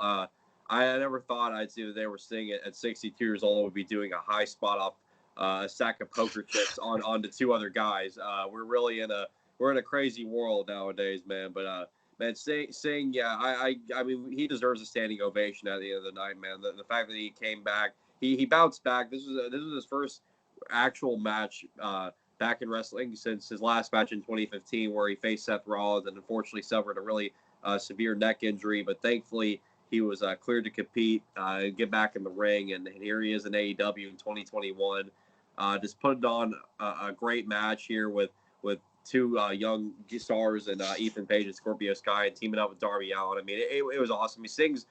I never thought I'd see that they were seeing it at 62 years old would be doing a high spot off a sack of poker chips onto two other guys. We're in a crazy world nowadays, man. But man, Singh, yeah, I mean, he deserves a standing ovation at the end of the night, man. The fact that he came back, he bounced back. This was his first actual match back in wrestling since his last match in 2015, where he faced Seth Rollins and unfortunately suffered a really severe neck injury, but thankfully he was cleared to compete and get back in the ring. And here he is in AEW in 2021. Just putting on a great match here with two young stars and Ethan Page and Scorpio Sky and teaming up with Darby Allin. I mean, it was awesome. Sting's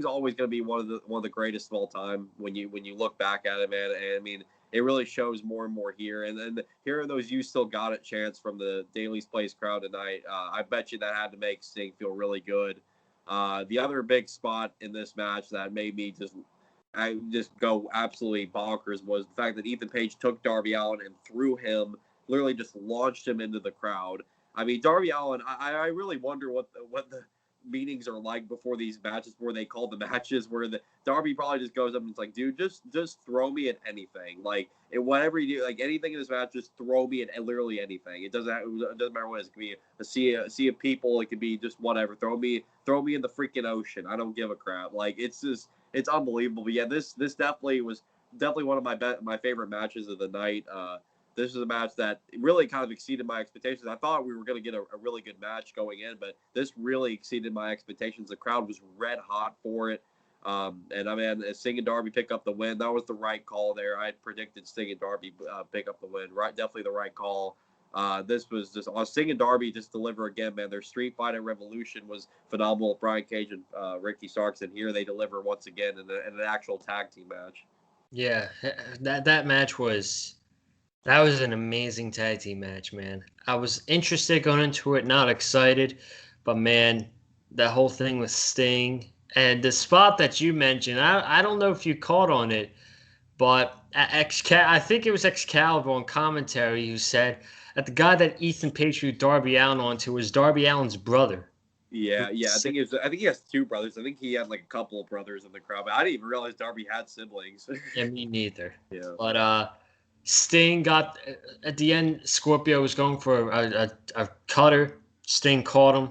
always going to be one of the greatest of all time when you look back at it, man. And I mean, it really shows more and more here. And then hearing those "You Still Got It" chants from the Daly's Place crowd tonight, I bet you that had to make Sting feel really good. The other big spot in this match that made me just go absolutely bonkers was the fact that Ethan Page took Darby Allin and threw him, literally just launched him into the crowd. I mean, Darby Allin, I really wonder what the meetings are like before these matches, before they call the matches, where the Darby probably just goes up and it's like, dude, just throw me at anything, like whatever you do, like anything in this match, just throw me at literally anything. It doesn't matter what it is. It could be a sea of people. It could be just whatever. Throw me in the freaking ocean. I don't give a crap. Like it's unbelievable. But yeah, this definitely was one of my favorite matches of the night. This is a match that really kind of exceeded my expectations. I thought we were going to get a really good match going in, but this really exceeded my expectations. The crowd was red hot for it. And I mean, Sting and Darby pick up the win. That was the right call there. I had predicted Sting and Darby pick up the win. Right, definitely the right call. This was just Sting and Darby just deliver again, man. Their Street Fight at Revolution was phenomenal. Brian Cage and Ricky Starks, and here they deliver once again in an actual tag team match. Yeah, that match was. That was an amazing tag team match, man. I was interested going into it, not excited, but man, that whole thing with Sting and the spot that you mentioned, I don't know if you caught on it, but I think it was Excalibur on commentary who said that the guy that Ethan Page threw Darby Allin onto was Darby Allin's brother. Yeah. I think he has two brothers. I think he had like a couple of brothers in the crowd, but I didn't even realize Darby had siblings. Yeah, me neither. Yeah. But Sting got at the end. Scorpio was going for a cutter. Sting caught him.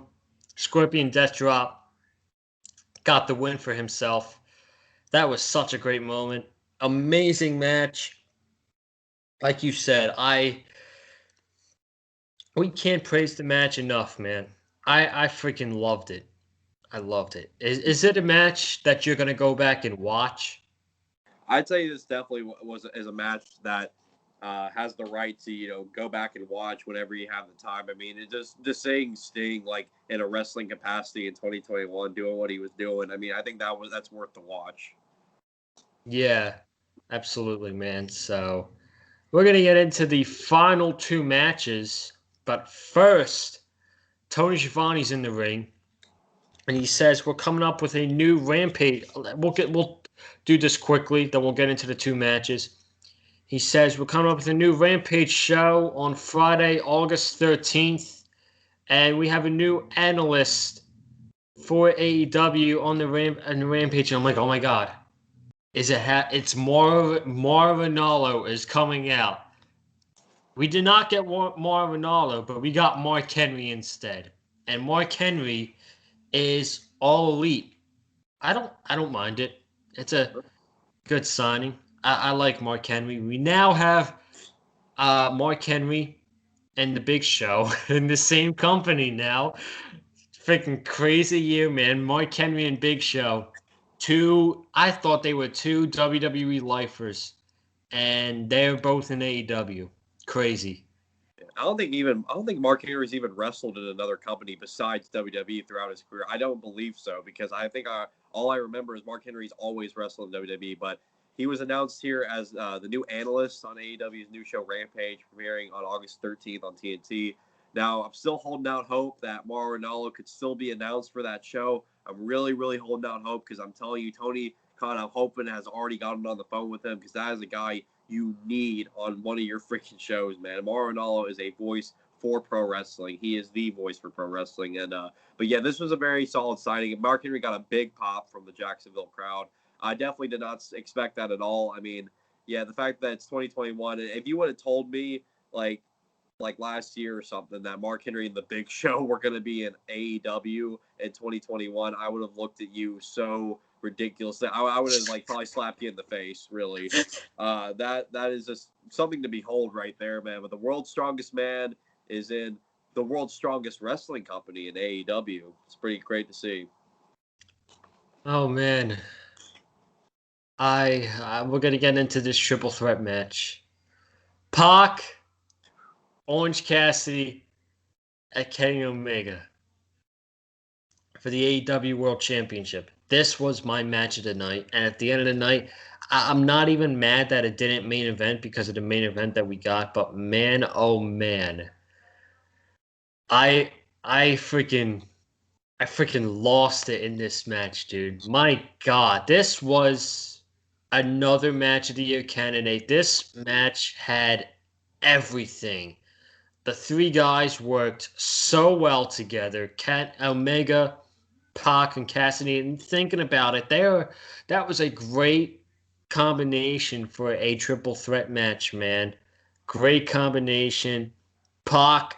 Scorpion death drop. Got the win for himself. That was such a great moment. Amazing match. Like you said, we can't praise the match enough, man. I freaking loved it. I loved it. Is it a match that you're gonna go back and watch? I'd say this definitely is a match that has the right to go back and watch whenever you have the time. I mean, it just seeing Sting like in a wrestling capacity in 2021 doing what he was doing. I mean, I think that's worth the watch. Yeah, absolutely, man. So we're gonna get into the final two matches, but first, Tony Schiavone's in the ring, and he says we're coming up with a new Rampage. We'll do this quickly, then we'll get into the two matches. He says we're coming up with a new Rampage show on Friday, August 13th, and we have a new analyst for AEW on the Rampage. And I'm like, oh my god, it's Marvinolo is coming out. We did not get Marvinolo, but we got Mark Henry instead, and Mark Henry is all elite. I don't mind it. It's a good signing. I like Mark Henry. We now have Mark Henry and the Big Show in the same company now. Freaking crazy year, man. Mark Henry and Big Show. I thought they were two WWE lifers, and they're both in AEW. Crazy. I don't think Mark Henry's even wrestled in another company besides WWE throughout his career. I don't believe so because I think all I remember is Mark Henry's always wrestled in WWE. But he was announced here as the new analyst on AEW's new show Rampage, premiering on August 13th on TNT. Now I'm still holding out hope that Mauro Ranallo could still be announced for that show. I'm really, really holding out hope because I'm telling you, Tony kind of hoping has already gotten on the phone with him because that is a guy you need on one of your freaking shows, man. Mauro Ranallo is a voice for pro wrestling. He is the voice for pro wrestling. And but yeah, this was a very solid signing. Mark Henry got a big pop from the Jacksonville crowd. I definitely did not expect that at all. I mean, yeah, the fact that it's 2021, if you would have told me like last year or something that Mark Henry and the Big Show were going to be in AEW in 2021, I would have looked at you so ridiculous. I would have probably slapped you in the face. Really, that is just something to behold right there, man. But the world's strongest man is in the world's strongest wrestling company in AEW. It's pretty great to see. Oh man, we're gonna get into this triple threat match. Pac, Orange Cassidy, at Kenny Omega for the AEW World Championship. This was my match of the night, and at the end of the night, I'm not even mad that it didn't main event because of the main event that we got. But man, oh man, I freaking lost it in this match, dude. My God, this was another match of the year candidate. This match had everything. The three guys worked so well together. Omega, Pac, and Cassidy. And thinking about it, that was a great combination for a triple threat match, man. Great combination. Pac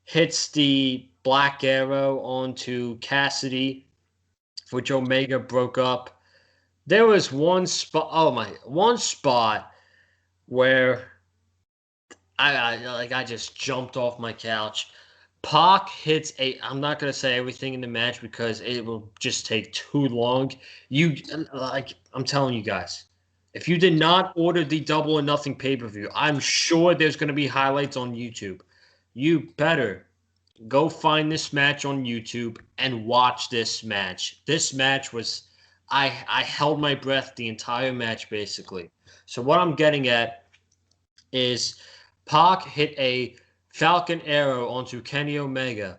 hits the Black Arrow onto Cassidy, which Omega broke up. There was one spot where I just jumped off my couch. Pac hits I'm not gonna say everything in the match because it will just take too long. I'm telling you guys, if you did not order the Double or Nothing pay-per-view, I'm sure there's gonna be highlights on YouTube. You better go find this match on YouTube and watch this match. This match was I held my breath the entire match basically. So what I'm getting at is Pac hit a Falcon Arrow onto Kenny Omega.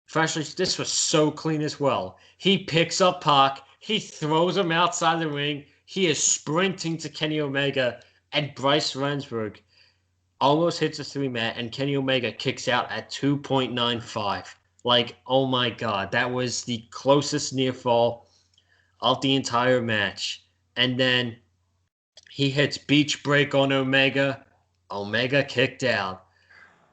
Freshly, this was so clean as well. He picks up Pac, he throws him outside the ring. He is sprinting to Kenny Omega, and Bryce Remsburg almost hits a 3-mat, and Kenny Omega kicks out at 2.95. Like, oh my God, that was the closest near fall of the entire match. And then he hits Beach Break on Omega. Omega kicked out.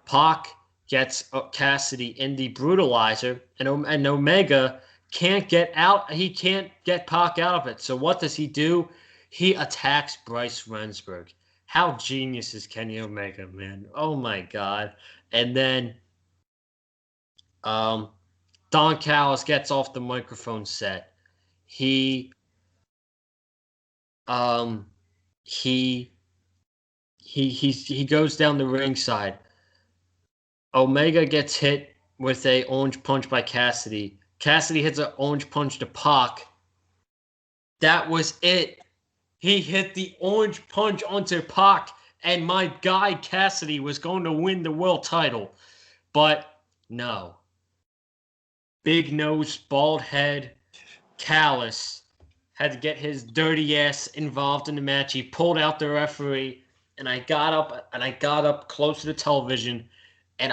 Pac gets Cassidy in the Brutalizer, and Omega can't get out. He can't get Pac out of it. So what does he do? He attacks Bryce Remsburg. How genius is Kenny Omega, man? Oh my God! And then Don Callis gets off the microphone set. He goes down the ringside. Omega gets hit with a orange punch by Cassidy. Cassidy hits an orange punch to Pac. That was it. He hit the orange punch onto Pac, and my guy Cassidy was going to win the world title. But no. Big nose, bald head, Callis had to get his dirty ass involved in the match. He pulled out the referee, and I got up close to the television, and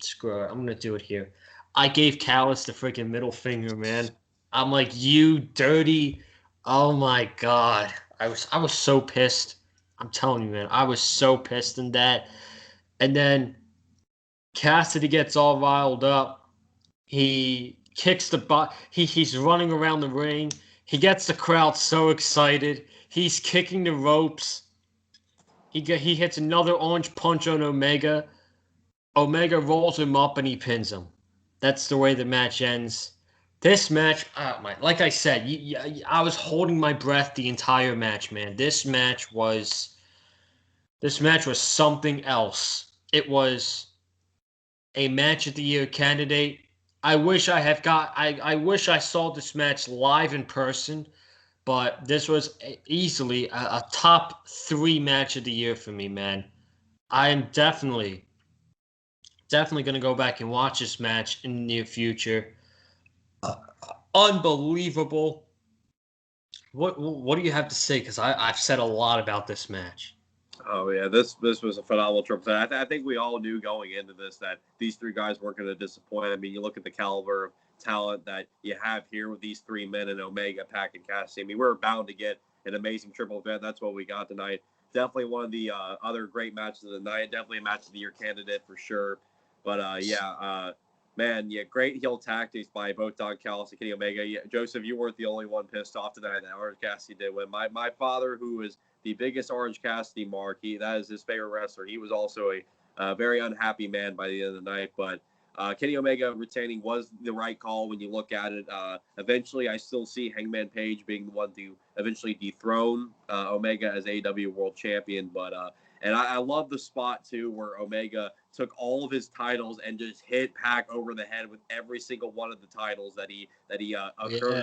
screw it, I'm gonna do it here. I gave Callis the freaking middle finger, man. I'm like, you dirty. Oh my God. I was so pissed. I'm telling you, man. I was so pissed in that. And then Cassidy gets all riled up. He kicks he's running around the ring. He gets the crowd so excited. He's kicking the ropes. He hits another orange punch on Omega. Omega rolls him up and he pins him. That's the way the match ends. This match, like I said, I was holding my breath the entire match, man. This match was something else. It was a match of the year candidate. I wish I saw this match live in person, but this was easily a top 3 match of the year for me, man. I am definitely going to go back and watch this match in the near future. Unbelievable. What do you have to say? Because I've said a lot about this match. Oh yeah, this was a phenomenal triple threat. I think we all knew going into this that these 3 guys weren't going to disappoint. I mean, you look at the caliber of talent that you have here with these 3 men in Omega, Pac, and Cassidy. I mean, we're bound to get an amazing triple threat. That's what we got tonight. Definitely one of the other great matches of the night. Definitely a match of the year candidate for sure. But man, great heel tactics by both Don Callis and Kenny Omega. Yeah, Joseph, you weren't the only one pissed off tonight that Orange Cassidy did win. My father, who is the biggest Orange Cassidy mark, that is his favorite wrestler. He was also a very unhappy man by the end of the night. But Kenny Omega retaining was the right call when you look at it. Eventually, I still see Hangman Page being the one to eventually dethrone Omega as AEW World Champion. But and I love the spot too where Omega took all of his titles and just hit Pac over the head with every single one of the titles that he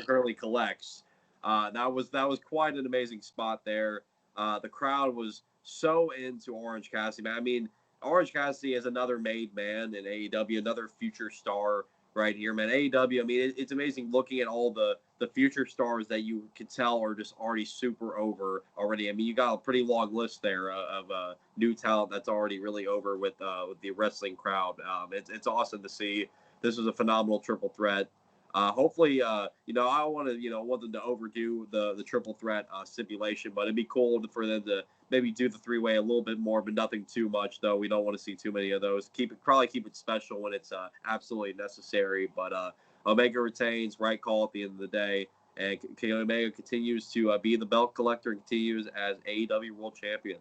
currently collects. That was quite an amazing spot there. The crowd was so into Orange Cassidy. I mean, Orange Cassidy is another made man in AEW, another future star right here, man. AEW, I mean, it's amazing looking at all the future stars that you could tell are just already super over already. I mean, you got a pretty long list there of new talent that's already really over with the wrestling crowd. It's awesome to see. This was a phenomenal triple threat. Hopefully, I want them to overdo the triple threat stipulation, but it'd be cool for them to maybe do the 3-way a little bit more, but nothing too much, though. We don't want to see too many of those. Probably keep it special when it's absolutely necessary. But Omega retains, right call at the end of the day, and Kenny Omega continues to be the belt collector and continues as AEW World Champion.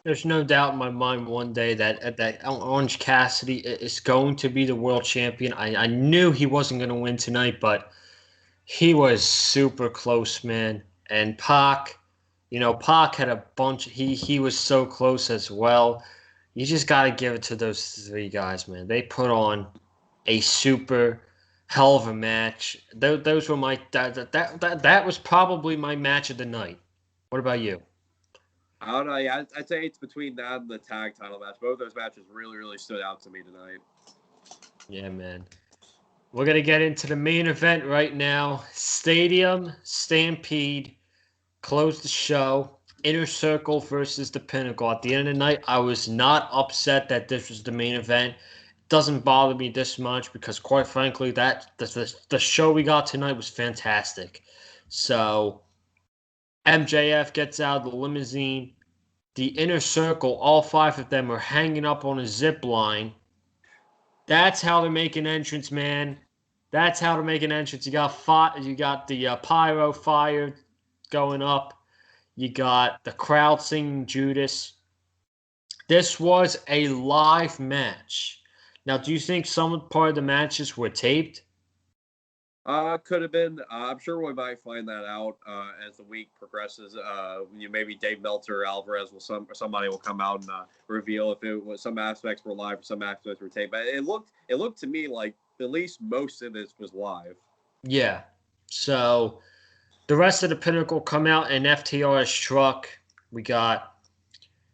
There's no doubt in my mind one day that Orange Cassidy is going to be the world champion. I knew he wasn't going to win tonight, but he was super close, man. And Pac, Pac had a bunch. He was so close as well. You just got to give it to those 3 guys, man. They put on a super hell of a match. Those were that was probably my match of the night. What about you? I don't know. Yeah, I'd say it's between that and the tag title match. Both those matches really, really stood out to me tonight. Yeah, man. We're going to get into the main event right now. Stadium Stampede closed the show. Inner Circle versus the Pinnacle. At the end of the night, I was not upset that this was the main event. It doesn't bother me this much because, quite frankly, the show we got tonight was fantastic. So MJF gets out of the limousine. The Inner Circle, all 5 of them are hanging up on a zip line. That's how to make an entrance, man. That's how to make an entrance. You got the pyro fire going up. You got the crowd singing Judas. This was a live match. Now, do you think some part of the matches were taped? Could have been. I'm sure we might find that out as the week progresses. Maybe Dave Meltzer or Alvarez somebody will come out and reveal if it was some aspects were live or some aspects were taped. But it looked to me like at least most of this was live. Yeah. So the rest of the Pinnacle come out in FTR's truck. We got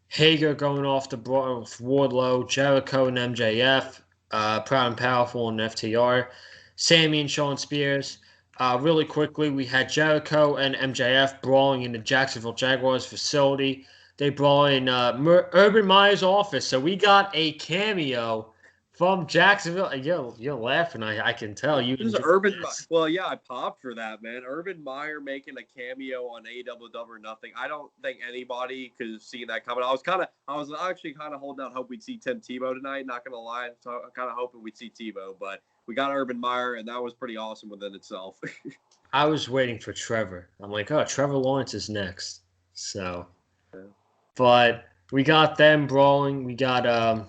Hager going off the broad with Wardlow, Jericho and MJF, Proud and Powerful and FTR. Sammy and Shawn Spears. Really quickly, we had Jericho and MJF brawling in the Jacksonville Jaguars facility. They brawl in Urban Meyer's office. So we got a cameo from Jacksonville. You're laughing. I can tell you. This is Urban. Well, yeah, I popped for that, man. Urban Meyer making a cameo on AEW Double or Nothing. I don't think anybody could have seen that coming. I was actually kind of holding out hope we'd see Tim Tebow tonight. Not gonna lie, so I'm kind of hoping we'd see Tebow, but we got Urban Meyer, and that was pretty awesome within itself. I was waiting for Trevor. I'm like, oh, Trevor Lawrence is next. So, but we got them brawling. We got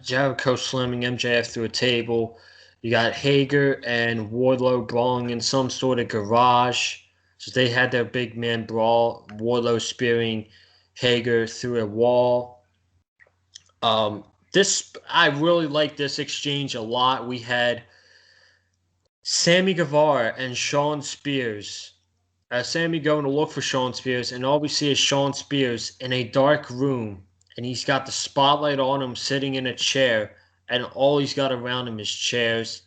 Jericho slamming MJF through a table. You got Hager and Wardlow brawling in some sort of garage. So they had their big man brawl. Wardlow spearing Hager through a wall. This I really like this exchange a lot. We had Sammy Guevara and Shawn Spears. Sammy going to look for Shawn Spears, and all we see is Shawn Spears in a dark room, and he's got the spotlight on him sitting in a chair, and all he's got around him is chairs.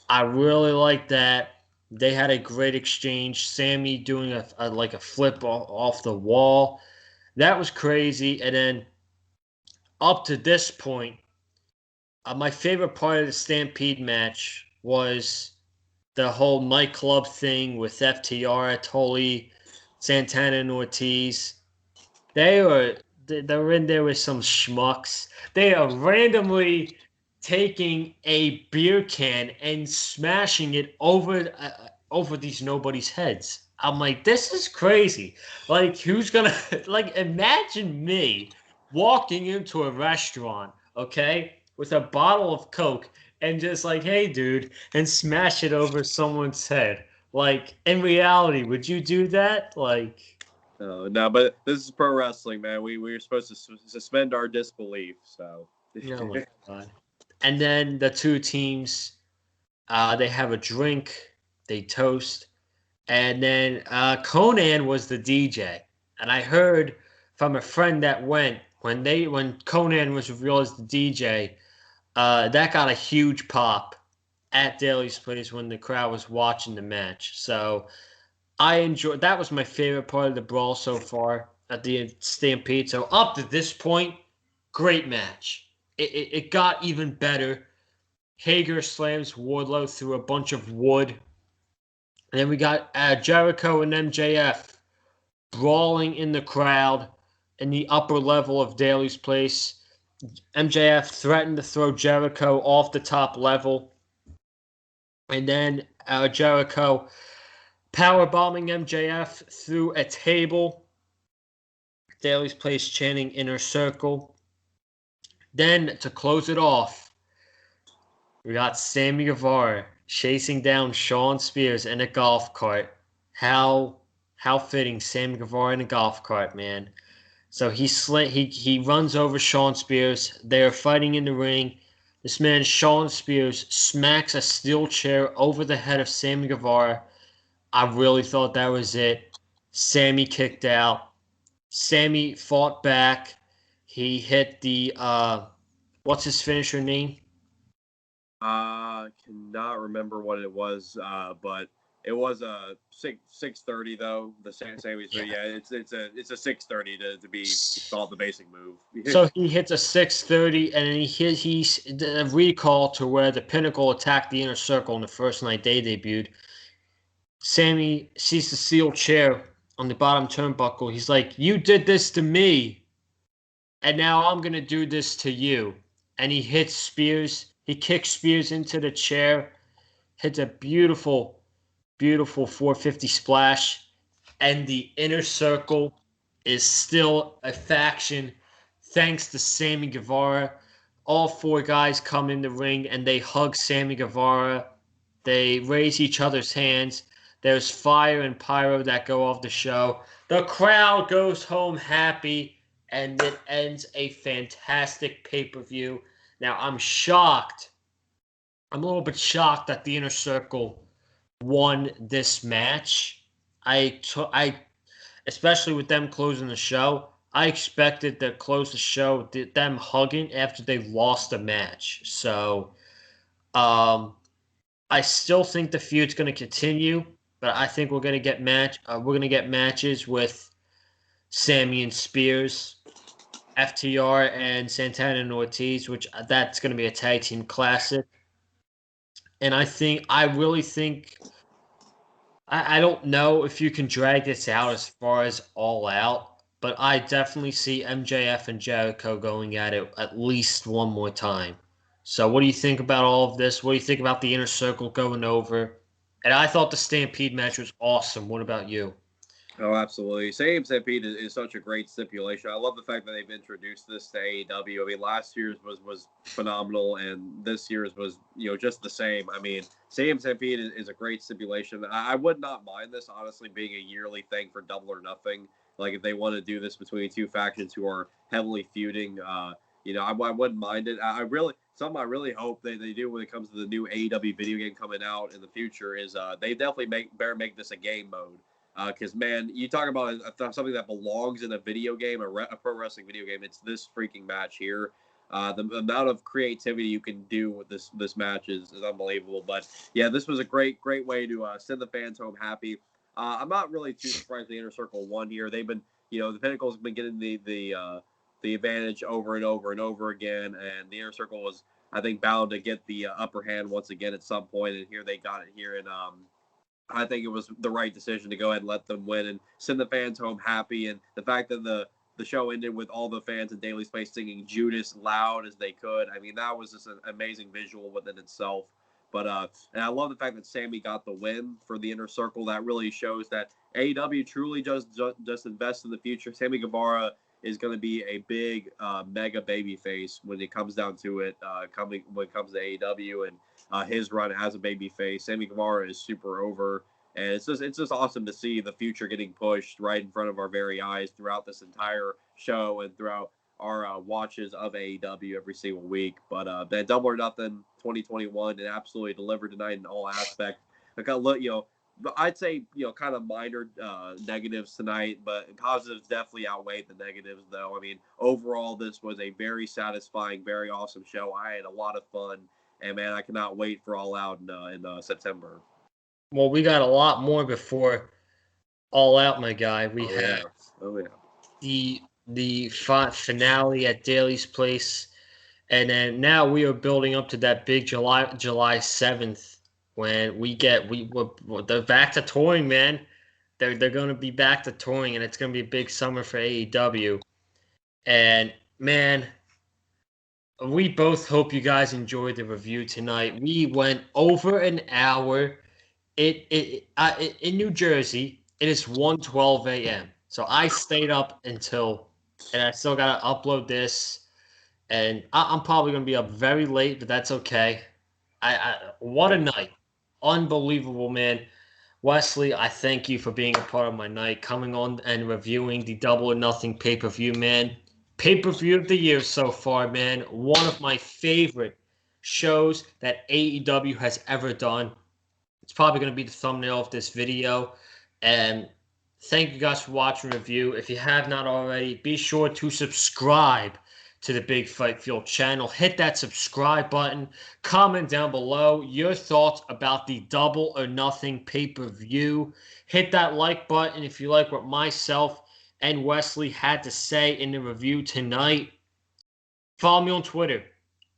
I really like that. They had a great exchange. Sammy doing a flip off the wall. That was crazy. And then up to this point, my favorite part of the Stampede match was the whole nightclub thing with FTR, Tully, Santana, and Ortiz. They're in there with some schmucks. They are randomly taking a beer can and smashing it over these nobody's heads. I'm like, this is crazy. Like, who's gonna like? Imagine me walking into a restaurant, okay, with a bottle of Coke and just like, hey, dude, and smash it over someone's head. Like, in reality, would you do that? Like, no, but this is pro wrestling, man. We're supposed to suspend our disbelief. So. oh my god. And then the two teams, they have a drink, they toast, and then Conan was the DJ. And I heard from a friend that went when Conan was revealed as the DJ. That got a huge pop at Daly's Place when the crowd was watching the match. So I enjoyed that. Was my favorite part of the brawl so far at the Stampede. So up to this point, great match. It got even better. Hager slams Wardlow through a bunch of wood. And then we got Jericho and MJF brawling in the crowd in the upper level of Daly's Place. MJF threatened to throw Jericho off the top level. And then Jericho powerbombing MJF through a table. Daly's Place chanting Inner Circle. Then, to close it off, we got Sammy Guevara chasing down Shawn Spears in a golf cart. How fitting, Sammy Guevara in a golf cart, man. So he runs over Shawn Spears. They're fighting in the ring. This man, Shawn Spears, smacks a steel chair over the head of Sammy Guevara. I really thought that was it. Sammy kicked out. Sammy fought back. He hit the what's his finisher name? I cannot remember what it was, but it was a 630 though. The Sammy's, yeah, it's a 630 to be called the basic move. So he hits a 630, and then he's a recall to where the Pinnacle attacked the Inner Circle on the first night they debuted. Sammy sees the steel chair on the bottom turnbuckle. He's like, "You did this to me, and now I'm gonna do this to you." And he hits Spears. He kicks Spears into the chair, hits a beautiful 450 splash, and the Inner Circle is still a faction thanks to Sammy Guevara. All four guys come in the ring and they hug Sammy Guevara. They raise each other's hands. There's fire and pyro that go off the show. The crowd goes home happy, and it ends a fantastic pay-per-view. Now, I'm shocked. I'm a little bit shocked that the Inner Circle won this match. I especially with them closing the show, I expected to close the show with them hugging after they lost the match. So, I still think the feud's going to continue, but I think we're going to get matches with Sammy and Spears, FTR and Santana and Ortiz, which that's going to be a tag team classic. And I really think, I don't know if you can drag this out as far as All Out, but I definitely see MJF and Jericho going at it at least one more time. So what do you think about all of this? What do you think about the Inner Circle going over? And I thought the Stampede match was awesome. What about you? Oh, absolutely. Same Stampede is such a great stipulation. I love the fact that they've introduced this to AEW. I mean, last year's was phenomenal, and this year's was just the same. I mean, Same Stampede is a great stipulation. I would not mind this honestly being a yearly thing for Double or Nothing. Like if they want to do this between two factions who are heavily feuding, I wouldn't mind it. Something I really hope they do when it comes to the new AEW video game coming out in the future is they definitely better make this a game mode. Because man, you talk about something that belongs in a video game, a pro wrestling video game. It's this freaking match here. The amount of creativity you can do with this match is unbelievable. But yeah, this was a great way to send the fans home happy. I'm not really too surprised the Inner Circle won here. They've been, the Pinnacle's been getting the advantage over and over and over again, and the Inner Circle was, I think, bound to get the upper hand once again at some point, and here they got it here, and I think it was the right decision to go ahead and let them win and send the fans home happy. And the fact that the show ended with all the fans in Daly Space singing Judas loud as they could. I mean, that was just an amazing visual within itself. But and I love the fact that Sammy got the win for the Inner Circle. That really shows that AEW truly just invests in the future. Sammy Guevara is going to be a big mega baby face when it comes down to it, when it comes to AEW and his run as a baby face. Sammy Guevara is super over, and it's just awesome to see the future getting pushed right in front of our very eyes throughout this entire show and throughout our watches of AEW every single week. But that Double or Nothing 2021, it absolutely delivered tonight in all aspects. I'd say kind of minor negatives tonight, but positives definitely outweigh the negatives. Though I mean, overall, this was a very satisfying, very awesome show. I had a lot of fun, and man, I cannot wait for All Out in September. Well, we got a lot more before All Out, my guy. We had the finale at Daly's Place, and then now we are building up to that big July 7th when they're back to touring, man. They're going to be back to touring, and it's going to be a big summer for AEW. And man, we both hope you guys enjoyed the review tonight. We went over an hour. In New Jersey, it is 1:12 a.m. So I stayed up until, and I still got to upload this. And I'm probably going to be up very late, but that's okay. What a night. Unbelievable, man. Wesley, I thank you for being a part of my night, coming on and reviewing the Double or Nothing pay-per-view, man. Pay-per-view of the year so far, man. One of my favorite shows that AEW has ever done. It's probably going to be the thumbnail of this video. And thank you guys for watching the review. If you have not already, be sure to subscribe to the Big Fight Fuel channel. Hit that subscribe button. Comment down below your thoughts about the Double or Nothing pay-per-view. Hit that like button if you like what myself and Wesley had to say in the review tonight. Follow me on Twitter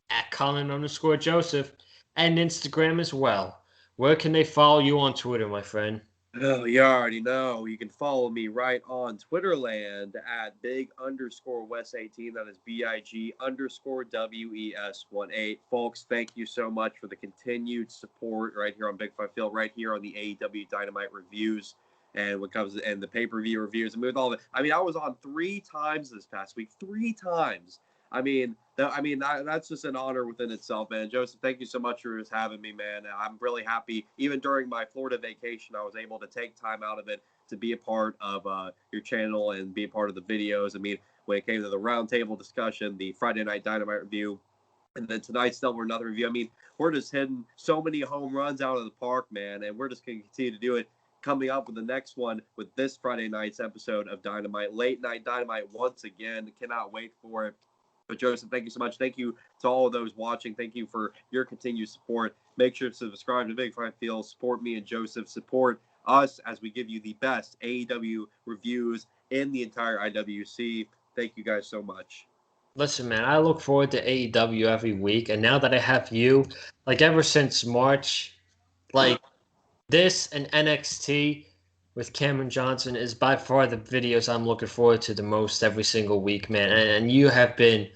at Colin_Joseph and Instagram as well. Where can they follow you on Twitter, my friend? Oh, you already know. You can follow me right on Twitterland at big_Wes18. That is BIG_WES18. Folks, thank you so much for the continued support right here on Big Fight Field, right here on the AEW Dynamite reviews. And when it comes to and the pay-per-view reviews, and with all of it, I mean, I was on 3 times this past week. 3 times. That's just an honor within itself, man. Joseph, thank you so much for just having me, man. I'm really happy. Even during my Florida vacation, I was able to take time out of it to be a part of your channel and be a part of the videos. I mean, when it came to the roundtable discussion, the Friday Night Dynamite review, and then tonight's Double or Nothing review. I mean, we're just hitting so many home runs out of the park, man, and we're just going to continue to do it. Coming up with the next one with this Friday night's episode of Dynamite. Late Night Dynamite once again. Cannot wait for it. But Joseph, thank you so much. Thank you to all of those watching. Thank you for your continued support. Make sure to subscribe to Big Fight Field. Support me and Joseph. Support us as we give you the best AEW reviews in the entire IWC. Thank you guys so much. Listen, man, I look forward to AEW every week. And now that I have you, like ever since March, like this and NXT with Cameron Johnson is by far the videos I'm looking forward to the most every single week, man. And you have been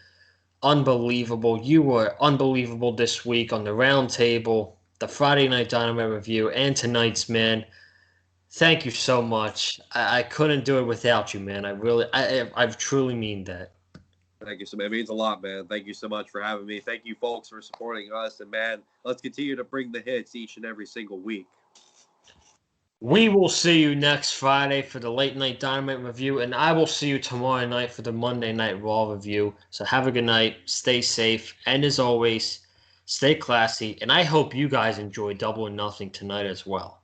unbelievable. You were unbelievable this week on the round table, the Friday Night Dynamite review, and tonight's, man. Thank you so much. I couldn't do it without you, man. I truly mean that. Thank you so much. It means a lot, man. Thank you so much for having me. Thank you, folks, for supporting us. And, man, let's continue to bring the hits each and every single week. We will see you next Friday for the Late Night Dynamite review, and I will see you tomorrow night for the Monday Night Raw review. So have a good night, stay safe, and as always, stay classy. And I hope you guys enjoy Double or Nothing tonight as well.